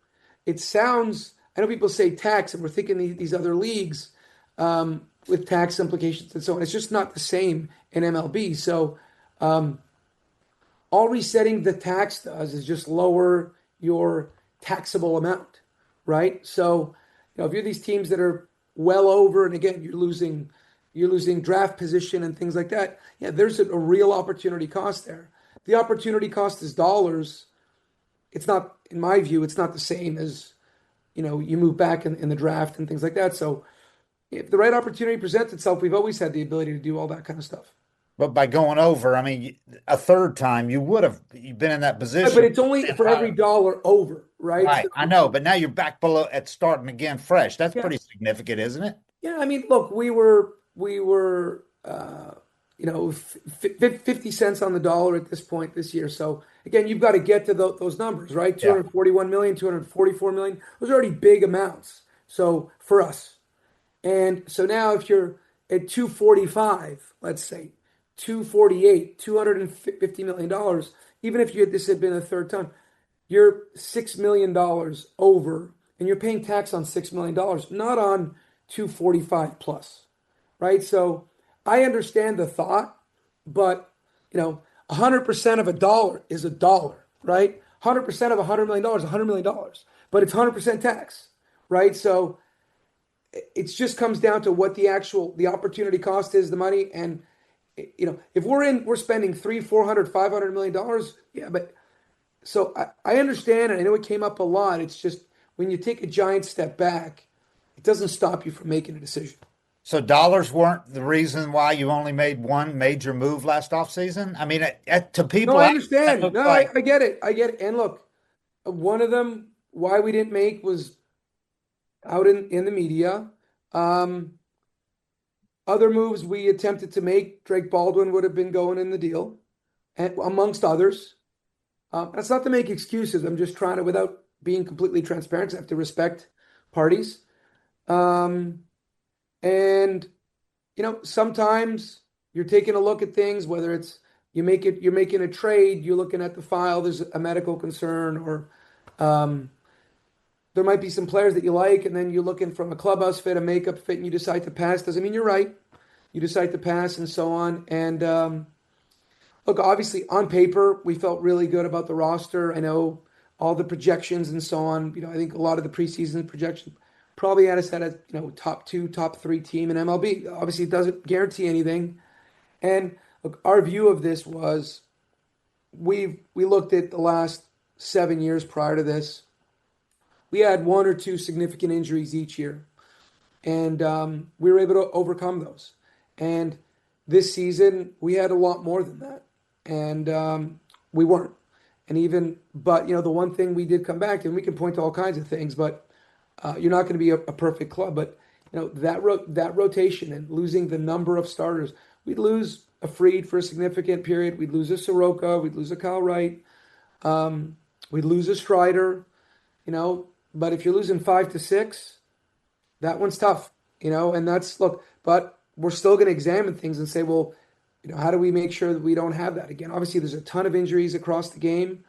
it sounds, I know people say tax, and we're thinking these other leagues with tax implications and so on. It's just not the same in MLB. So all resetting the tax does is just lower your taxable amount, right? So if you're these teams that are well over, and again, you're losing draft position and things like that, yeah, there's a real opportunity cost there. The opportunity cost is dollars. It's not, in my view, it's not the same as, you move back in the draft and things like that. So if the right opportunity presents itself, we've always had the ability to do all that kind of stuff. But by going over, I mean, a third time, you've been in that position. But it's only for every dollar over, right? Right, I know, but now you're back below at starting again fresh. That's pretty significant, isn't it? Yeah, I mean, look, we were 50 cents on the dollar at this point this year. So again, you've got to get to those numbers, right? 241 million, 244 million. Those are already big amounts. So for us, and so now if you're at 245, let's say 248, $250 million, even if this had been a third time, you're $6 million over, and you're paying tax on $6 million, not on 245 plus, right? So I understand the thought, but 100% of a dollar is a dollar, right? 100% of $100 million is $100 million, but it's 100% tax, right? So it just comes down to what the opportunity cost is, the money. And if we're spending $300, $400, $500 million, yeah, but so I understand, and I know it came up a lot. It's just when you take a giant step back, it doesn't stop you from making a decision. So dollars weren't the reason why you only made one major move last offseason? I mean, to people... No, I understand. No, like... I get it. And look, one of them, why we didn't make was out in the media. Other moves we attempted to make, Drake Baldwin would have been going in the deal, and amongst others. That's not to make excuses. I'm just trying to, without being completely transparent, I have to respect parties. And, sometimes you're taking a look at things, whether it's you're making a trade, you're looking at the file, there's a medical concern, or there might be some players that you like, and then you're looking from a clubhouse fit, a makeup fit, and you decide to pass. Doesn't mean you're right. You decide to pass and so on. And look, obviously on paper, we felt really good about the roster. I know all the projections and so on. I think a lot of the preseason projections probably had us at a top 2, top 3 team in MLB. Obviously, it doesn't guarantee anything. And look, our view of this was we looked at the last 7 years prior to this. We had 1 or 2 significant injuries each year, and we were able to overcome those. And this season, we had a lot more than that, and we weren't. But the one thing we did come back, and we can point to all kinds of things, but you're not going to be a perfect club. But that rotation and losing the number of starters, we'd lose a Fried for a significant period. We'd lose a Soroka. We'd lose a Kyle Wright. We'd lose a Strider. But if you're losing 5 to 6, that one's tough. And that's but we're still going to examine things and say, well, how do we make sure that we don't have that again? Obviously, there's a ton of injuries across the game,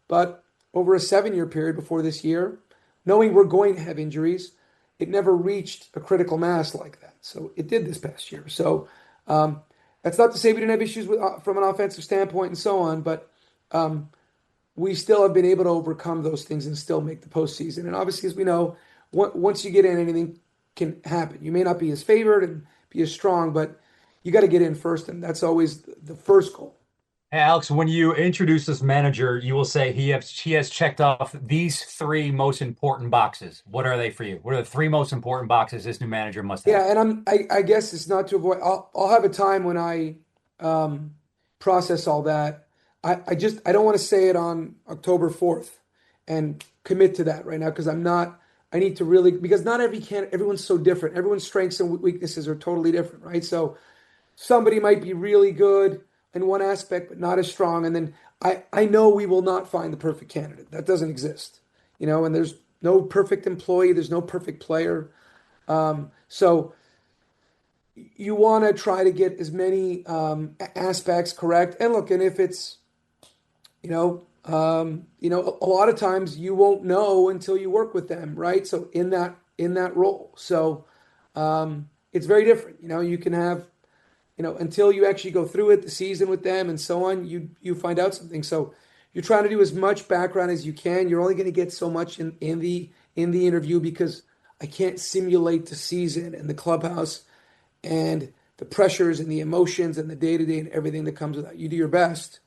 but over a 7-year period before this year, knowing we're going to have injuries, it never reached a critical mass like that. So it did this past year. So that's not to say we didn't have issues from an offensive standpoint and so on, but we still have been able to overcome those things and still make the postseason. And obviously, as we know, once you get in, anything can happen. You may not be as favored and be as strong, but you got to get in first, and that's always the first goal. Hey, Alex, when you introduce this manager, you will say he has checked off these 3 most important boxes. What are they for you? What are the 3 most important boxes this new manager must have? Yeah, and I guess it's not to avoid. I'll have a time when I process all that. I don't want to say it on October 4th and commit to that right now, because I need to really, because not everyone's so different. Everyone's strengths and weaknesses are totally different, right? So somebody might be really good in one aspect, but not as strong. And then I know we will not find the perfect candidate. That doesn't exist, and there's no perfect employee. There's no perfect player. So you want to try to get as many aspects correct. And look, and if it's, a lot of times you won't know until you work with them, right? So in that role. So it's very different. You can have, until you actually go through it, the season with them and so on, you find out something. So you're trying to do as much background as you can. You're only going to get so much in the interview, because I can't simulate the season and the clubhouse and the pressures and the emotions and the day-to-day and everything that comes with that. You do your best.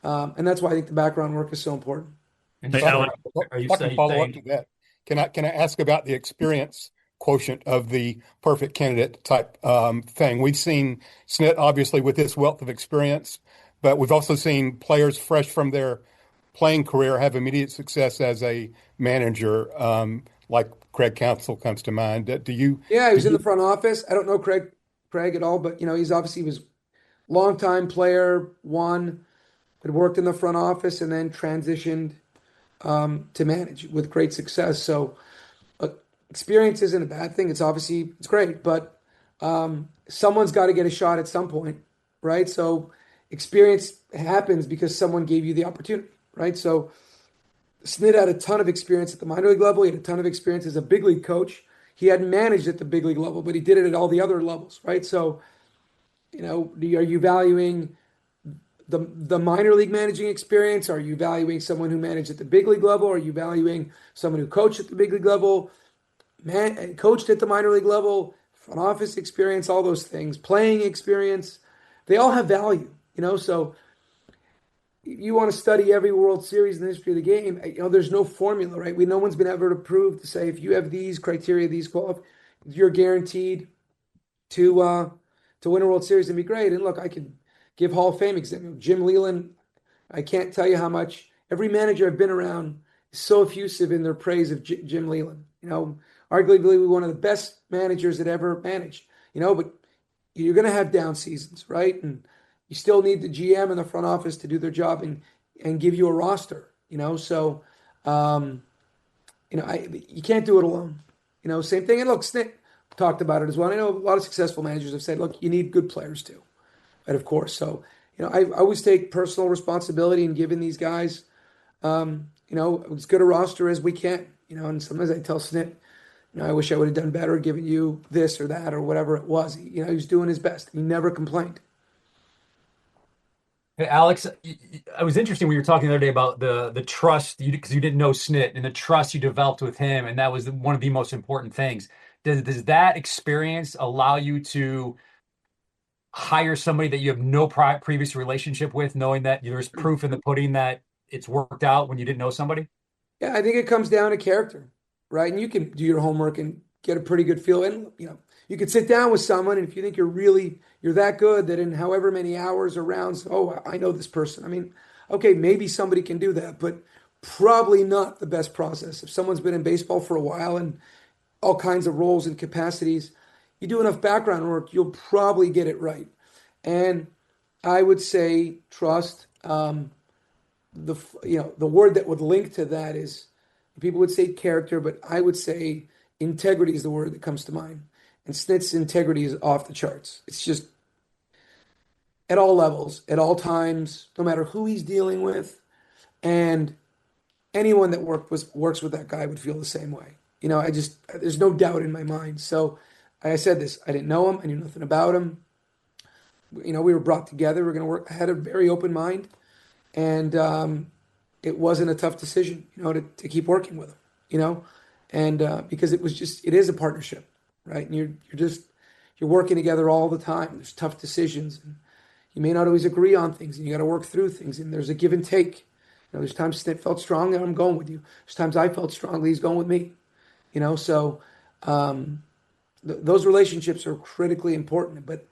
And that's why I think the background work is so important. Hey, Alex, if I can follow up to that, can I ask about the experience quotient of the perfect candidate type thing? We've seen Snit obviously with this wealth of experience, but we've also seen players fresh from their playing career have immediate success as a manager, like Craig Counsell comes to mind. Do you? Yeah, he was in the front office. I don't know Craig at all, but he was longtime player, had worked in the front office, and then transitioned to manage with great success. So experience isn't a bad thing. It's great, but someone's got to get a shot at some point, right? So experience happens because someone gave you the opportunity, right? So Snit had a ton of experience at the minor league level. He had a ton of experience as a big league coach. He hadn't managed at the big league level, but he did it at all the other levels, right? So, are you valuing the minor league managing experience? Are you valuing someone who managed at the big league level? Are you valuing someone who coached at the big league level, coached at the minor league level, front office experience, all those things, playing experience? They all have value, so you want to study every World Series in the history of the game. There's no formula, right? No one's been ever approved to say if you have these criteria, these you're guaranteed to win a World Series and be great. And look, I could give Hall of Fame example. Jim Leland, I can't tell you how much every manager I've been around is so effusive in their praise of Jim Leland. Arguably one of the best managers that ever managed. But you're going to have down seasons, right? And you still need the GM and the front office to do their job and give you a roster. So you can't do it alone. Same thing. And look, Snit talked about it as well. I know a lot of successful managers have said, look, you need good players too. And of course, so, I always take personal responsibility in giving these guys, as good a roster as we can, and sometimes I tell Snit, I wish I would have done better giving you this or that or whatever it was. He was doing his best. He never complained. Hey, Alex, it was interesting when you were talking the other day about the trust, because you didn't know Snit, and the trust you developed with him, and that was one of the most important things. Does that experience allow you to hire somebody that you have no previous relationship with, knowing that there's proof in the pudding that it's worked out when you didn't know somebody? Yeah, I think it comes down to character, right? And you can do your homework and get a pretty good feel. And, you could sit down with someone, and if you think you're that good that in however many hours or rounds, I know this person. I mean, okay, maybe somebody can do that, but probably not the best process. If someone's been in baseball for a while and all kinds of roles and capacities, you do enough background work, you'll probably get it right. And I would say trust. The word that would link to that is, people would say character, but I would say integrity is the word that comes to mind. And Snit's integrity is off the charts. It's just at all levels, at all times, no matter who he's dealing with, and anyone that works with that guy would feel the same way. There's no doubt in my mind. So I said this, I didn't know him. I knew nothing about him. We were brought together. We're going to work. I had a very open mind, and it wasn't a tough decision, to keep working with him, and because it is a partnership, right? And you're working together all the time. There's tough decisions, and you may not always agree on things, and you got to work through things, and there's a give and take. There's times Snit felt strong, and I'm going with you. There's times I felt strongly, he's going with me, so those relationships are critically important. But,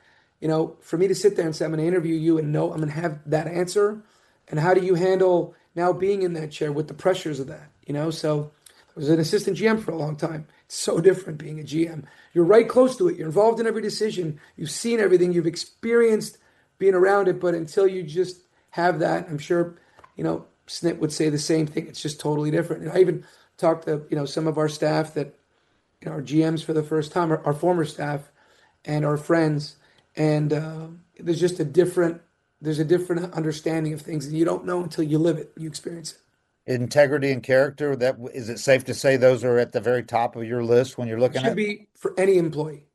for me to sit there and say, I'm going to interview you and know I'm going to have that answer, and how do you handle now being in that chair with the pressures of that, So I was an assistant GM for a long time. It's so different being a GM. You're right close to it. You're involved in every decision. You've seen everything. You've experienced being around it. But until you just have that, I'm sure, Snit would say the same thing. It's just totally different. And I even talked to, some of our staff that, our GMs for the first time, our former staff and our friends. And there's just a different understanding of things, and you don't know until you live it, you experience it. Integrity and character, is it safe to say those are at the very top of your list when you're looking at? It should be for any employee.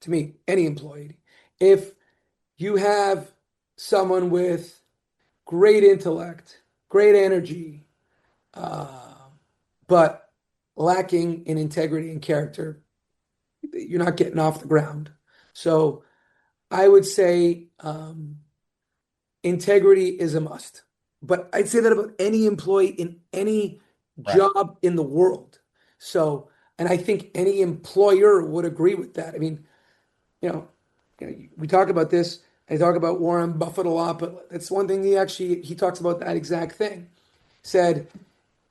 To me, any employee. If you have someone with great intellect, great energy, but lacking in integrity and character, you're not getting off the ground. So I would say integrity is a must. But I'd say that about any employee in any job in the world. So, and I think any employer would agree with that. I mean, we talk about this. I talk about Warren Buffett a lot, but that's one thing he talks about that exact thing. Said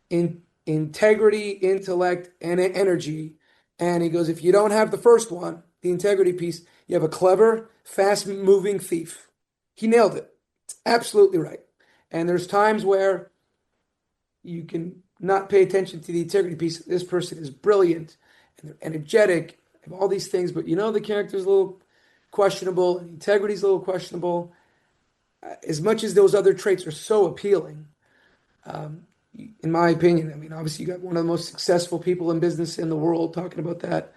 in integrity, intellect, and energy. And he goes, if you don't have the first one, the integrity piece, you have a clever, fast-moving thief. He nailed it. It's absolutely right. And there's times where you can not pay attention to the integrity piece. This person is brilliant and they're energetic and all these things, but the character's a little questionable and integrity's a little questionable. As much as those other traits are so appealing, in my opinion, I mean, obviously you got one of the most successful people in business in the world talking about that.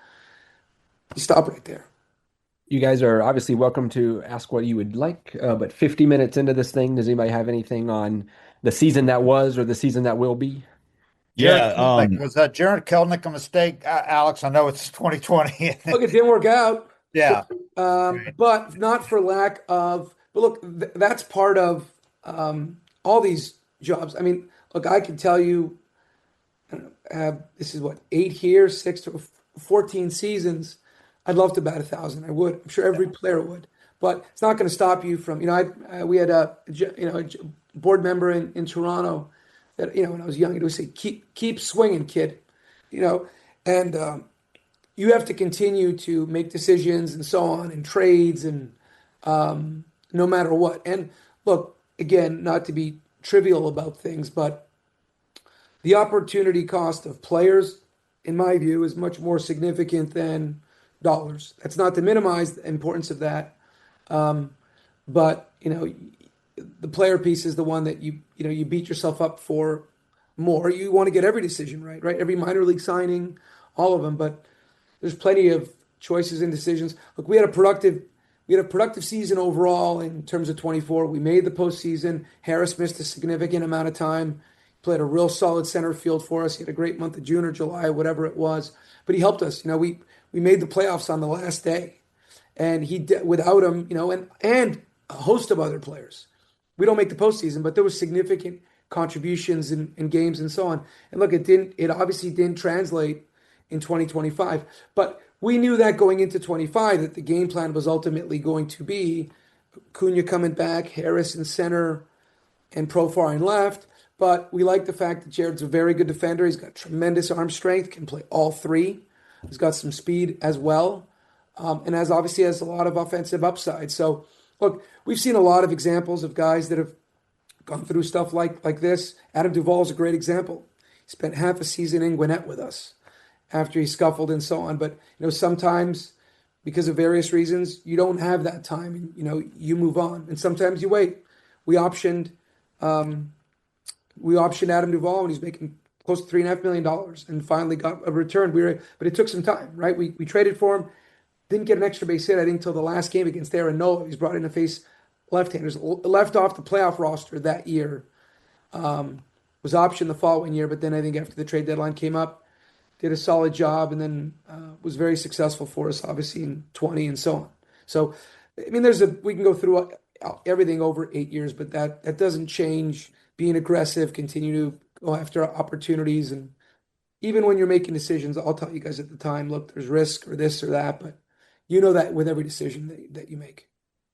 You stop right there. You guys are obviously welcome to ask what you would like, but 50 minutes into this thing, does anybody have anything on the season that was or the season that will be? Was Jared Kelnick a mistake, Alex? I know it's 2020. Look, it didn't work out. Yeah. But not for lack of, but look, that's part of all these jobs. I mean, look, I can tell you, this is 8 years, 6 to 14 seasons. I'd love to bat 1,000. I would. I'm sure every player would. But it's not going to stop you from. We had a board member in Toronto that when I was young, he would say, "Keep swinging, kid," and you have to continue to make decisions and so on, and trades, and no matter what. And look, again, not to be trivial about things, but the opportunity cost of players, in my view, is much more significant than dollars. That's not to minimize the importance of that, but the player piece is the one that you beat yourself up for more. You want to get every decision right? Every minor league signing, all of them. But there's plenty of choices and decisions. Look, we had a productive season overall in terms of 24. We made the postseason. Harris missed a significant amount of time. He played a real solid center field for us. He had a great month of June or July, whatever it was. But he helped us. We made the playoffs on the last day, and without him, and a host of other players. We don't make the postseason, but there was significant contributions in games and so on. And look, it obviously didn't translate in 2025, but we knew that going into 25 that the game plan was ultimately going to be Cunha coming back, Harris in center, and Profar in left. But we like the fact that Jared's a very good defender. He's got tremendous arm strength, can play all three. He's got some speed as well, and obviously has a lot of offensive upside. So, look, we've seen a lot of examples of guys that have gone through stuff like this. Adam Duvall is a great example. He spent half a season in Gwinnett with us after he scuffled and so on. But sometimes because of various reasons, you don't have that time, and you move on. And sometimes you wait. We optioned Adam Duvall when he's making close to $3.5 million, and finally got a return. But it took some time, right? We traded for him, didn't get an extra base hit, I think, until the last game against Aaron Nola. He's brought in to face left-handers, left off the playoff roster that year. Was optioned the following year, but then I think after the trade deadline came up, did a solid job, and then was very successful for us, obviously, in 20 and so on. So, I mean, we can go through everything over 8 years, but that doesn't change being aggressive, continue to go after opportunities. And even when you're making decisions, I'll tell you guys at the time, look, there's risk or this or that, but that with every decision that you make.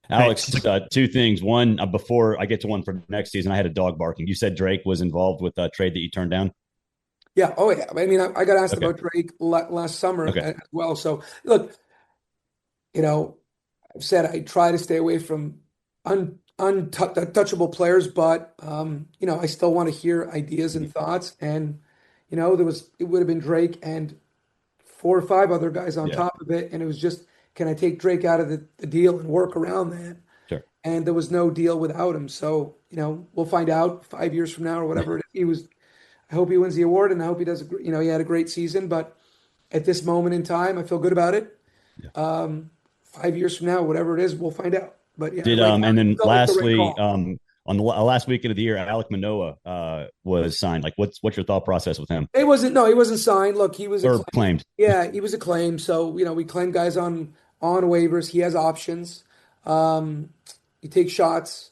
Alex, two things. One, before I get to one for next season, I had a dog barking. You said Drake was involved with a trade that you turned down? Yeah. Oh, yeah. I mean, I got asked Okay. about Drake last summer Okay. as well. So look, I've said I try to stay away from untouchable players, but I still want to hear ideas and thoughts. And it would have been Drake and 4 or 5 other guys on Yeah. top of it, and it was just, can I take Drake out of the deal and work around that? Sure. And there was no deal without him. So we'll find out 5 years from now or whatever. I hope he wins the award, and I hope he does. He had a great season, but at this moment in time, I feel good about it. Yeah. 5 years from now, whatever it is, we'll find out. But yeah, and then lastly, right on the last weekend of the year, Alek Manoah was signed. Like, what's your thought process with him? He wasn't signed. Look, he was claimed. Yeah, he was a claim. So we claim guys on waivers. He has options. He takes shots.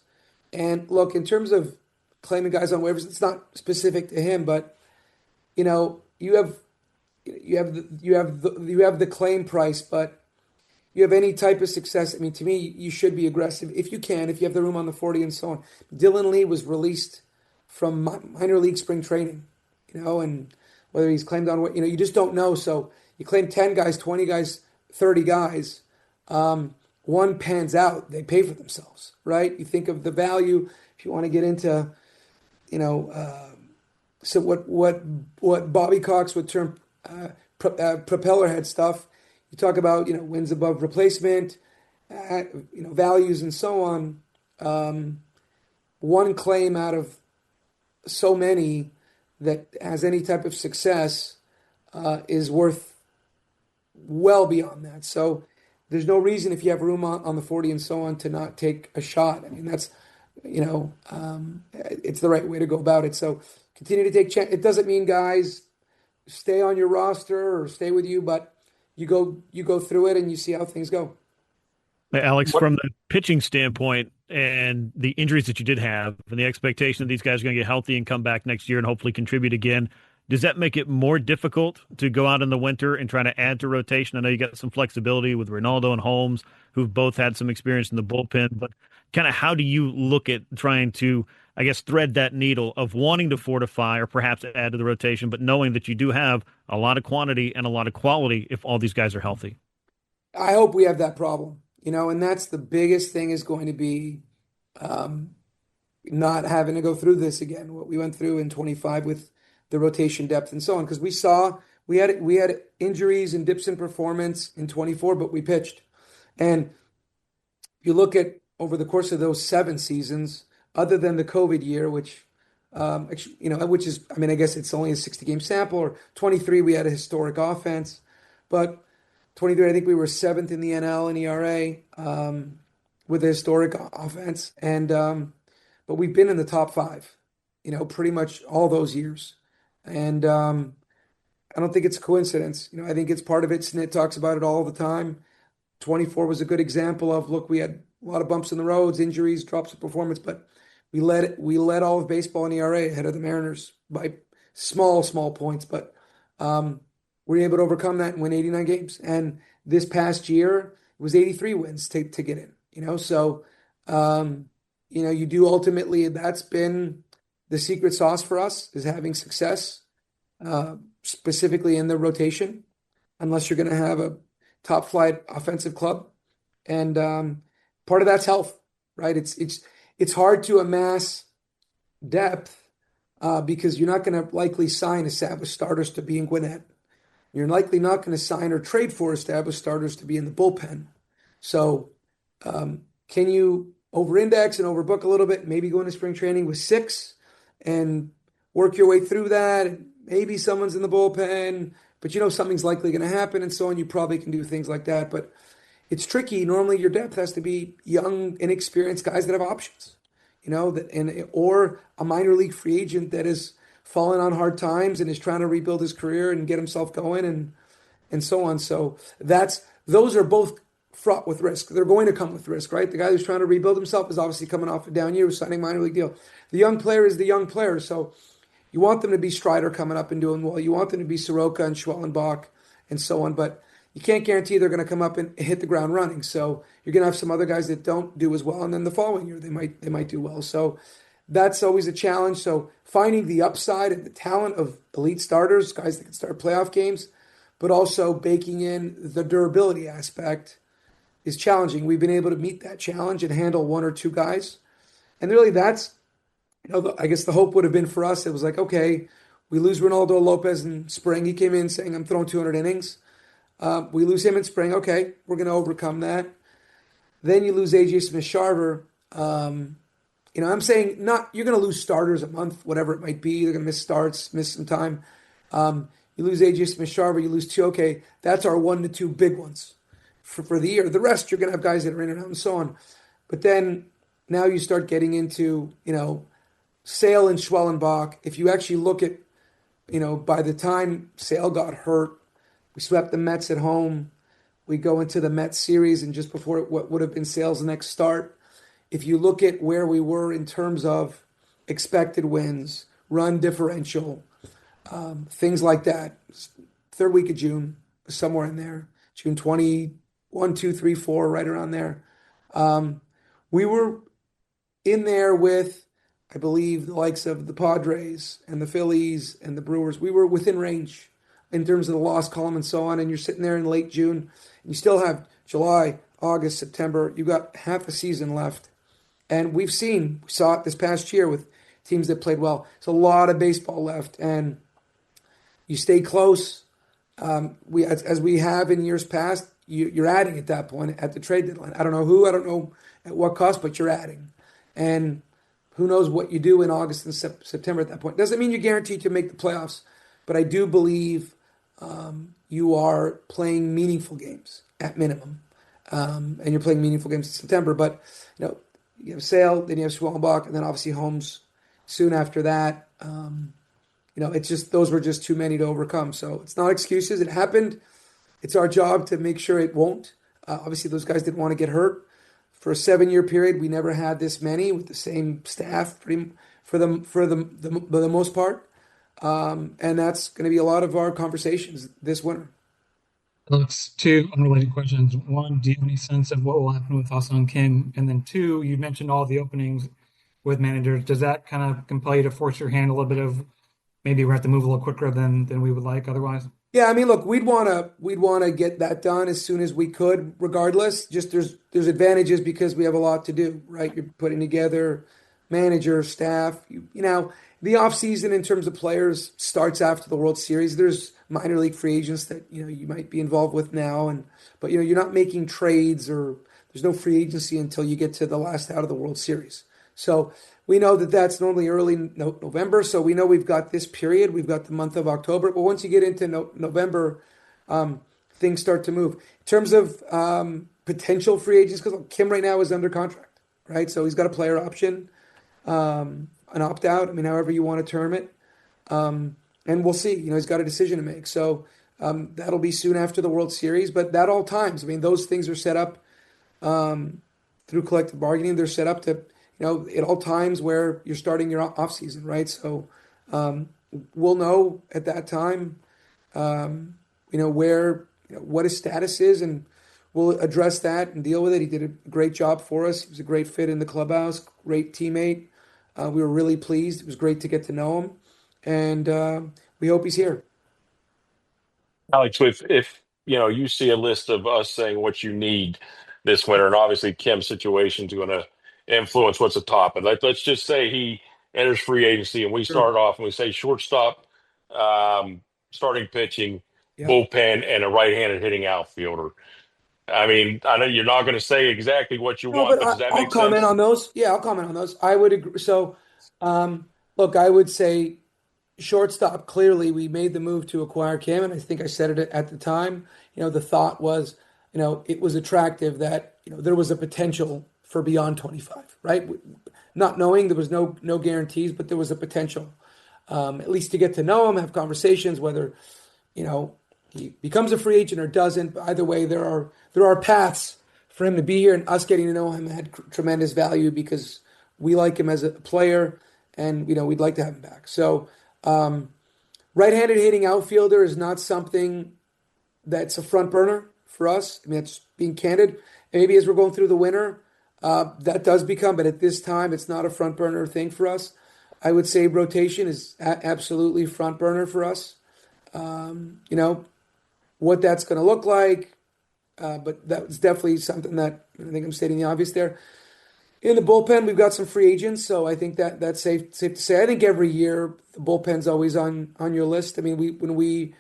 And look, in terms of claiming guys on waivers, it's not specific to him, but you have the claim price, but you have any type of success. I mean, to me, you should be aggressive if you can, if you have the room on the 40 and so on. Dylan Lee was released from minor league spring training, and whether he's claimed on what, you just don't know. So you claim 10 guys, 20 guys, 30 guys. One pans out, they pay for themselves, right? You think of the value. If you want to get into, so what Bobby Cox would term propeller head stuff. You talk about wins above replacement, values and so on. One claim out of so many that has any type of success is worth well beyond that. So there's no reason, if you have room on the 40 and so on, to not take a shot. I mean, that's it's the right way to go about it. So continue to take chance. It doesn't mean guys stay on your roster or stay with you, but you go through it and you see how things go. Hey, Alex, from the pitching standpoint and the injuries that you did have and the expectation that these guys are going to get healthy and come back next year and hopefully contribute again, does that make it more difficult to go out in the winter and try to add to rotation? I know you got some flexibility with Ronaldo and Holmes, who've both had some experience in the bullpen, but kind of how do you look at trying to, I guess, thread that needle of wanting to fortify or perhaps add to the rotation, but knowing that you do have a lot of quantity and a lot of quality if all these guys are healthy? I hope we have that problem, and that's the biggest thing, is going to be not having to go through this again, what we went through in 25 with the rotation depth and so on, because we had injuries and dips in performance in 24, but we pitched. And if you look at over the course of those 7 seasons, other than the COVID year, which is, I mean, I guess it's only a 60-game sample, or 23, we had a historic offense, but 23, I think we were 7th in the NL in ERA with a historic offense, and but we've been in the top 5, pretty much all those years. And I don't think it's a coincidence. I think it's part of it. Snit talks about it all the time. 24 was a good example of, look, we had a lot of bumps in the roads, injuries, drops of performance, but we led all of baseball in ERA ahead of the Mariners by small points. But we were able to overcome that and win 89 games. And this past year, it was 83 wins to get in. So you do ultimately, that's been the secret sauce for us, is having success, specifically in the rotation, unless you're going to have a top flight offensive club. And part of that's health, right? It's hard to amass depth because you're not going to likely sign established starters to be in Gwinnett. You're likely not going to sign or trade for established starters to be in the bullpen. So can you over-index and overbook a little bit, maybe go into spring training with 6 and work your way through that? And maybe someone's in the bullpen, but something's likely going to happen and so on. You probably can do things like that, but it's tricky. Normally your depth has to be young, inexperienced guys that have options, or a minor league free agent that is fallen on hard times and is trying to rebuild his career and get himself going and so on. So those are both fraught with risk. They're going to come with risk, right? The guy who's trying to rebuild himself is obviously coming off a down year, signing a minor league deal. The young player is the young player. So you want them to be Strider coming up and doing well. You want them to be Soroka and Schwellenbach and so on, but you can't guarantee they're going to come up and hit the ground running. So you're going to have some other guys that don't do as well, and then the following year they might do well. So that's always a challenge. So finding the upside and the talent of elite starters, guys that can start playoff games, but also baking in the durability aspect is challenging. We've been able to meet that challenge and handle one or two guys. And really that's, I guess the hope would have been for us. It was like, okay, we lose Ronaldo Lopez in spring. He came in saying, I'm throwing 200 innings. We lose him in spring. Okay, we're going to overcome that. Then you lose AJ Smith-Shawver. I'm saying not you're going to lose starters a month, whatever it might be. They're going to miss starts, miss some time. You lose AJ Smith-Shawver, you lose two. Okay, that's our 1 to 2 big ones for the year. The rest, you're going to have guys that are in and out and so on. But then now you start getting into, Sale and Schwellenbach. If you actually look at, by the time Sale got hurt, we swept the Mets at home. We go into the Mets series, and just before what would have been Sale's next start, if you look at where we were in terms of expected wins, run differential, things like that, third week of June, somewhere in there, June 21, 2, 3, 4, right around there. We were in there with, I believe, the likes of the Padres and the Phillies and the Brewers. We were within range in terms of the loss column and so on. And you're sitting there in late June, and you still have July, August, September. You've got half a season left. And we saw it this past year with teams that played well. It's a lot of baseball left. And you stay close. As we have in years past, you're adding at that point at the trade deadline. I don't know at what cost, but you're adding. And who knows what you do in August and September at that point. Doesn't mean you're guaranteed to make the playoffs, but I do believe you are playing meaningful games at minimum. And you're playing meaningful games in September. But, you have Sale, then you have Schwellenbach, and then obviously Holmes soon after that. It's just those were just too many to overcome. So it's not excuses. It happened. It's our job to make sure it won't. Obviously, those guys didn't want to get hurt. For a 7-year period, we never had this many with the same staff for the most part. And that's going to be a lot of our conversations this winter. Alex, two unrelated questions. One, do you have any sense of what will happen with Hassan Kim? And then two, you mentioned all the openings with managers. Does that kind of compel you to force your hand a little bit of maybe we have to move a little quicker than we would like otherwise? Yeah, I mean, look, we'd want to get that done as soon as we could, regardless. Just there's advantages because we have a lot to do, right? You're putting together manager, staff. The offseason in terms of players starts after the World Series. There's minor league free agents that you might be involved with now, but you're not making trades, or there's no free agency until you get to the last out of the World Series. So we know that that's normally early November. So we know we've got this period. We've got the month of October. But once you get into November, things start to move. In terms of potential free agents, because Kim right now is under contract, right? So he's got a player option, an opt-out, however you want to term it. And we'll see. He's got a decision to make. So that'll be soon after the World Series. But that all times, those things are set up through collective bargaining. They're set up to at all times where you're starting your off season, right? So we'll know at that time, what his status is, and we'll address that and deal with it. He did a great job for us. He was a great fit in the clubhouse, great teammate. We were really pleased. It was great to get to know him, and we hope he's here. Alex, if you see a list of us saying what you need this winter, and obviously Kim's situation is going to influence what's at top. And let's just say he enters free agency, and we start off and we say shortstop, starting pitching, bullpen, and a right-handed hitting outfielder. I know you're not going to say exactly what you want, but does that make sense? I'll comment on those. Yeah, I'll comment on those. I would agree. So, look, I would say shortstop, clearly we made the move to acquire Kim, and I think I said it at the time. The thought was, it was attractive that, there was a potential for beyond 25, right? Not knowing, there was no guarantees, but there was a potential, at least to get to know him, have conversations, whether, he becomes a free agent or doesn't. But either way, there are paths for him to be here, and us getting to know him had tremendous value because we like him as a player, and, we'd like to have him back. So right-handed hitting outfielder is not something that's a front burner for us. It's being candid. Maybe as we're going through the winter, That does become, but at this time, it's not a front burner thing for us. I would say rotation is absolutely front burner for us. What that's going to look like, but that's definitely something that I think I'm stating the obvious there. In the bullpen, we've got some free agents, so I think that's safe to say. I think every year the bullpen's always on your list. I mean, when we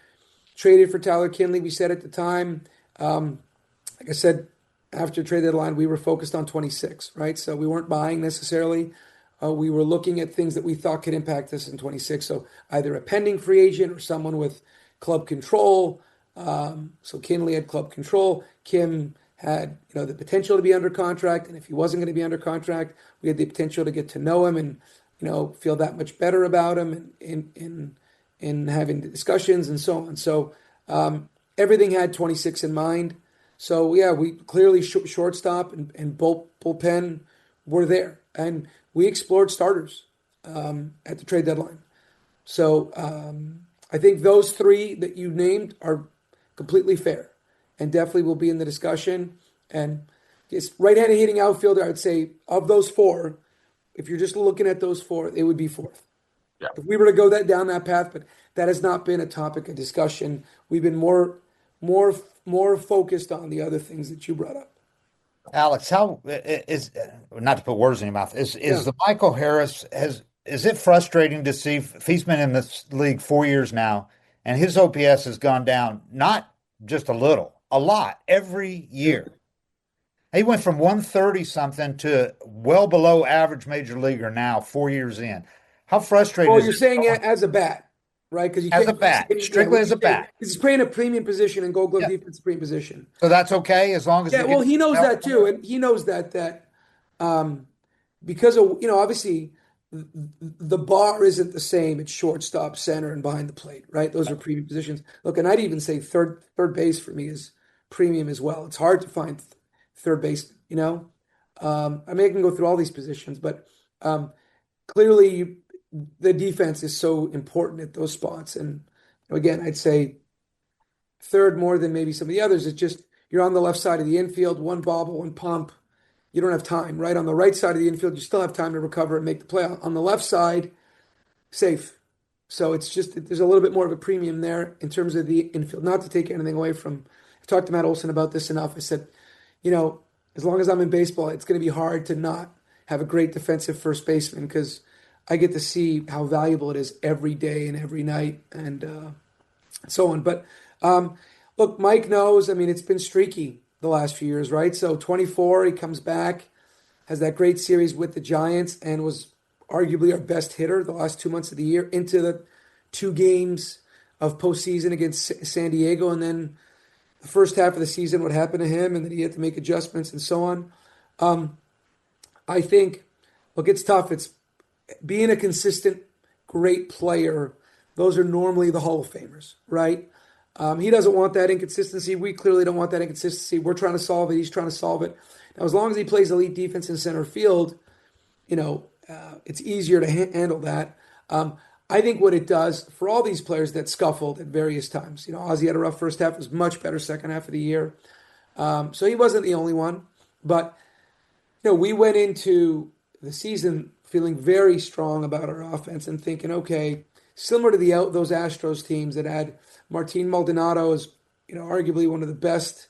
traded for Tyler Kinley, we said at the time, like I said, after trade deadline, we were focused on 26, right? So we weren't buying necessarily. We were looking at things that we thought could impact us in 26. So either a pending free agent or someone with club control. So Kinley had club control. Kim had the potential to be under contract, and if he wasn't going to be under contract, we had the potential to get to know him and feel that much better about him in having the discussions and so on. So everything had 26 in mind. So yeah, we clearly shortstop and bullpen were there, and we explored starters at the trade deadline. So I think those three that you named are completely fair and definitely will be in the discussion. And it's right-handed hitting outfielder, I would say of those four, if you're just looking at those four, it would be fourth. Yeah. If we were to go down that path, but that has not been a topic of discussion. We've been more focused on the other things that you brought up. Alex, how is, not to put words in your mouth, is the Michael Harris, is it frustrating to see if he's been in this league 4 years now and his OPS has gone down, not just a little, a lot every year. He went from 130 something to well below average major leaguer now 4 years in. How frustrating Well, is you're saying as a bat, right? Because as a bat, strictly as a bat. He's playing a premium position and Gold Glove defense premium position. So that's okay as long as well, he knows that too, and he knows that because of obviously the bar isn't the same at shortstop, center, and behind the plate, right? Those are premium positions. Look, and I'd even say third base for me is premium as well. It's hard to find third base, I mean, I can go through all these positions, but clearly the defense is so important at those spots. And again, I'd say third more than maybe some of the others. It's just you're on the left side of the infield, one bobble, one pump. You don't have time, right? On the right side of the infield, you still have time to recover and make the play. On the left side, safe. So it's just there's a little bit more of a premium there in terms of the infield. Not to take anything away from, I've talked to Matt Olson about this enough. I said, as long as I'm in baseball, it's going to be hard to not have a great defensive first baseman because I get to see how valuable it is every day and every night and so on. But look, Mike knows, I mean, it's been streaky the last few years, right? So 24, he comes back, has that great series with the Giants and was arguably our best hitter the last 2 months of the year into the 2 games of postseason against San Diego. And then the first half of the season, what happened to him, and then he had to make adjustments and so on. I think, look, it's tough. It's being a consistent, great player. Those are normally the Hall of Famers, right? He doesn't want that inconsistency. We clearly don't want that inconsistency. We're trying to solve it. He's trying to solve it. Now, as long as he plays elite defense in center field, it's easier to handle that. I think what it does for all these players that scuffled at various times, Ozzie had a rough first half, was much better second half of the year. So he wasn't the only one. But, we went into the season feeling very strong about our offense and thinking, okay, similar to those Astros teams that had Martin Maldonado as, arguably one of the best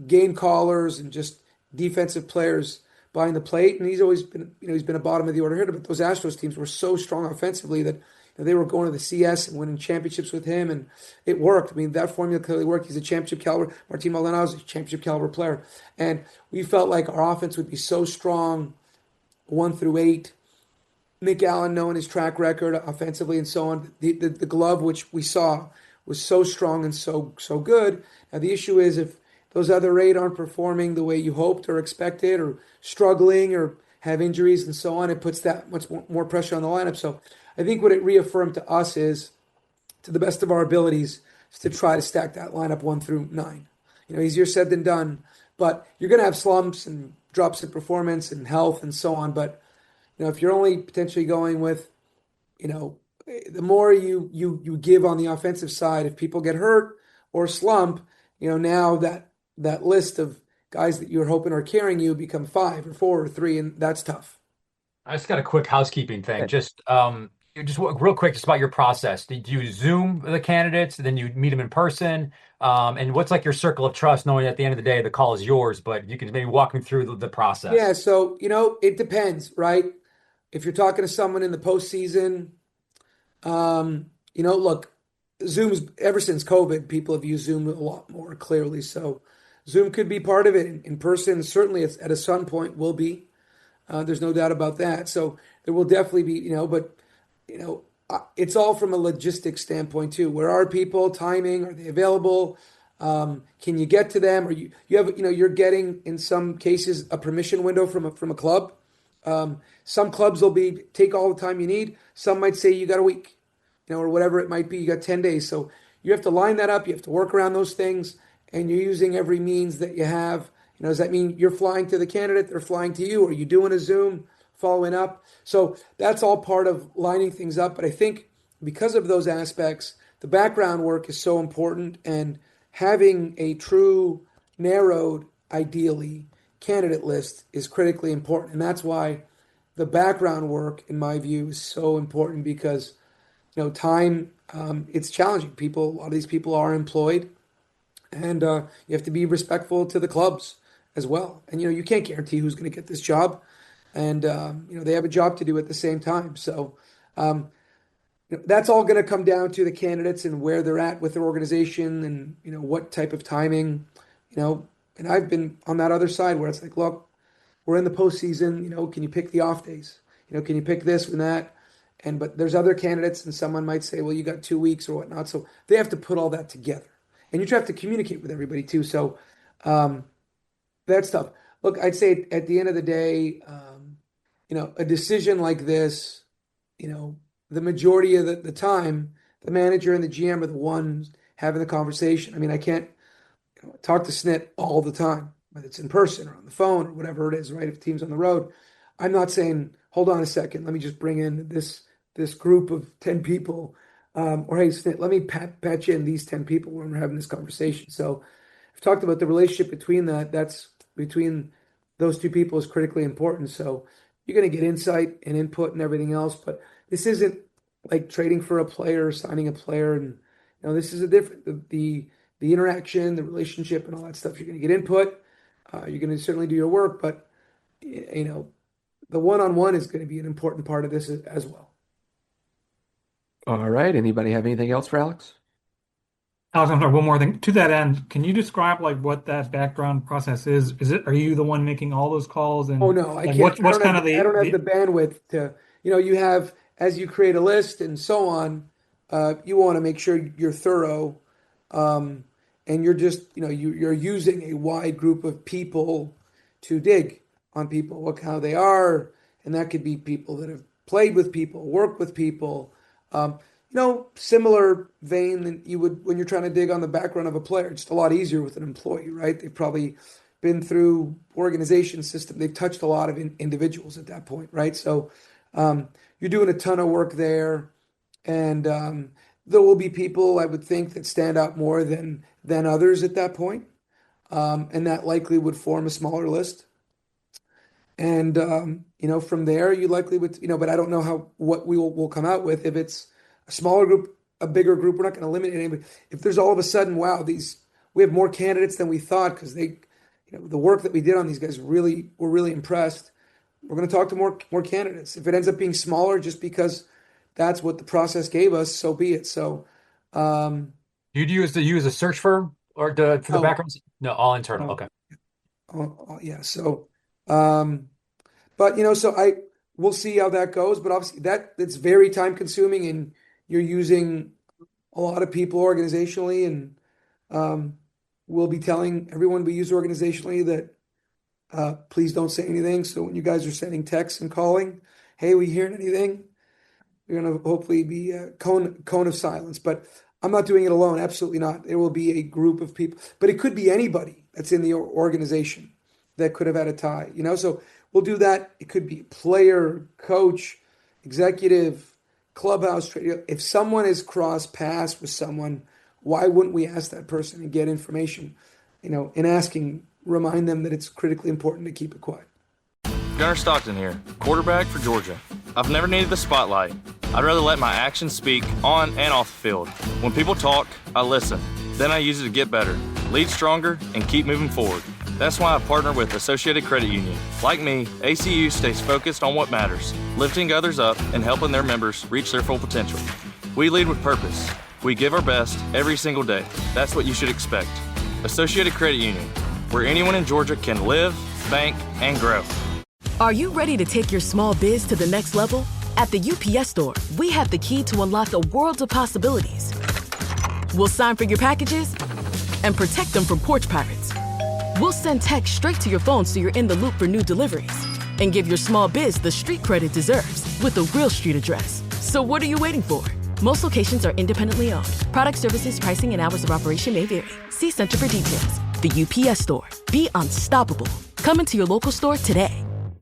game callers and just defensive players behind the plate. And he's always been, he's been a bottom of the order hitter. But those Astros teams were so strong offensively that they were going to the CS and winning championships with him, and it worked. I mean, that formula clearly worked. He's a championship caliber. Martin Maldonado is a championship caliber player. And we felt like our offense would be so strong 1 through 8. Nick Allen, knowing his track record offensively and so on, the glove, which we saw, was so strong and so good. Now, the issue is if those other 8 aren't performing the way you hoped or expected or struggling or have injuries and so on, it puts that much more pressure on the lineup. So I think what it reaffirmed to us is, to the best of our abilities, is to try to stack that lineup 1 through 9. Easier said than done, but you're going to have slumps and drops in performance and health and so on. But if you're only potentially going with, the more you give on the offensive side, if people get hurt or slump, now that list of guys that you're hoping are carrying you become 5 or 4 or 3, and that's tough. I just got a quick housekeeping thing. Okay. Just real quick, just about your process. Do you Zoom the candidates, then you meet them in person? And what's like your circle of trust, knowing at the end of the day the call is yours, but you can maybe walk me through the process. Yeah, so it depends, right? If you're talking to someone in the postseason, look, Zoom's ever since COVID, people have used Zoom a lot more clearly. So Zoom could be part of it. In person, certainly it's at some point will be. There's no doubt about that. So there will definitely be, it's all from a logistics standpoint too. Where are people? Timing? Are they available? Can you get to them? Or you have, you're getting in some cases a permission window from a club. Some clubs will take all the time you need. Some might say you got a week, or whatever it might be. You got 10 days. So you have to line that up. You have to work around those things, and you're using every means that you have. Does that mean you're flying to the candidate? They're flying to you? Are you doing a Zoom, following up? So that's all part of lining things up. But I think because of those aspects, the background work is so important, and having a true, narrowed, ideally, candidate list is critically important. And that's why the background work, in my view, is so important because, time, it's challenging. A lot of these people are employed, and you have to be respectful to the clubs as well. And, you can't guarantee who's going to get this job. And, they have a job to do at the same time. So that's all going to come down to the candidates and where they're at with their organization and, what type of timing, and I've been on that other side where it's like, look, we're in the postseason, can you pick the off days? Can you pick this and that? But there's other candidates, and someone might say, well, you got 2 weeks or whatnot. So they have to put all that together. And you have to communicate with everybody too. So that's tough. Look, I'd say at the end of the day, a decision like this, the majority of the time, the manager and the GM are the ones having the conversation. I mean, I can't talk to Snit all the time, whether it's in person or on the phone or whatever it is, right? If the team's on the road, I'm not saying, hold on a second, let me just bring in this group of 10 people, or hey, Snit, let me patch in these 10 people when we're having this conversation. So I've talked about the relationship that's between those two people is critically important. So you're going to get insight and input and everything else, but this isn't like trading for a player or signing a player. And this is a different, the interaction, the relationship and all that stuff. You're going to get input. You're going to certainly do your work, but the one-on-one is going to be an important part of this as well. All right. Anybody have anything else for Alex? Alex, I'm sorry, one more thing. To that end, can you describe like what that background process is? Are you the one making all those calls? And oh no, I can't. What's kind of I don't have the bandwidth to. You have, as you create a list and so on. You want to make sure you're thorough, and you're just you're using a wide group of people to dig on people, how they are, and that could be people that have played with people, worked with people. Similar vein than you would when you're trying to dig on the background of a player. It's just a lot easier with an employee, right? They've probably been through organization system. They've touched a lot of individuals at that point, right? So you're doing a ton of work there, and there will be people I would think that stand out more than others at that point, and that likely would form a smaller list. And from there you likely would, but I don't know what we will come out with. If it's a smaller group, a bigger group, we're not going to eliminate anybody. If there's all of a sudden, wow, we have more candidates than we thought because the work that we did on these guys we're really impressed. We're going to talk to more candidates. If it ends up being smaller, just because that's what the process gave us, so be it. So, you'd use a search firm or for the backgrounds? No, all internal. Okay. Yeah. So, but so we'll see how that goes. But obviously, that's very time consuming, and you're using a lot of people organizationally, and we'll be telling everyone we use organizationally that please don't say anything. So when you guys are sending texts and calling, hey, we hearing anything? We're going to hopefully be a cone of silence. But I'm not doing it alone. Absolutely not. There will be a group of people, but it could be anybody that's in the organization that could have had a tie. So we'll do that. It could be player, coach, executive, clubhouse trader. If someone has crossed paths with someone, why wouldn't we ask that person and get information, in asking remind them that it's critically important to keep it quiet. Gunnar Stockton here, quarterback for Georgia. I've never needed the spotlight. I'd rather let my actions speak on and off the field. When people talk, I listen. Then I use it to get better, lead stronger, and keep moving forward. That's why I partner with Associated Credit Union. Like me, ACU stays focused on what matters, lifting others up and helping their members reach their full potential. We lead with purpose. We give our best every single day. That's what you should expect. Associated Credit Union, where anyone in Georgia can live, bank, and grow. Are you ready to take your small biz to the next level? At the UPS Store, we have the key to unlock a world of possibilities. We'll sign for your packages and protect them from porch pirates. We'll send text straight to your phone so you're in the loop for new deliveries and give your small biz the street cred it deserves with a real street address. So what are you waiting for? Most locations are independently owned. Product, services, pricing, and hours of operation may vary. See Center for details. The UPS Store. Be unstoppable. Come into your local store today.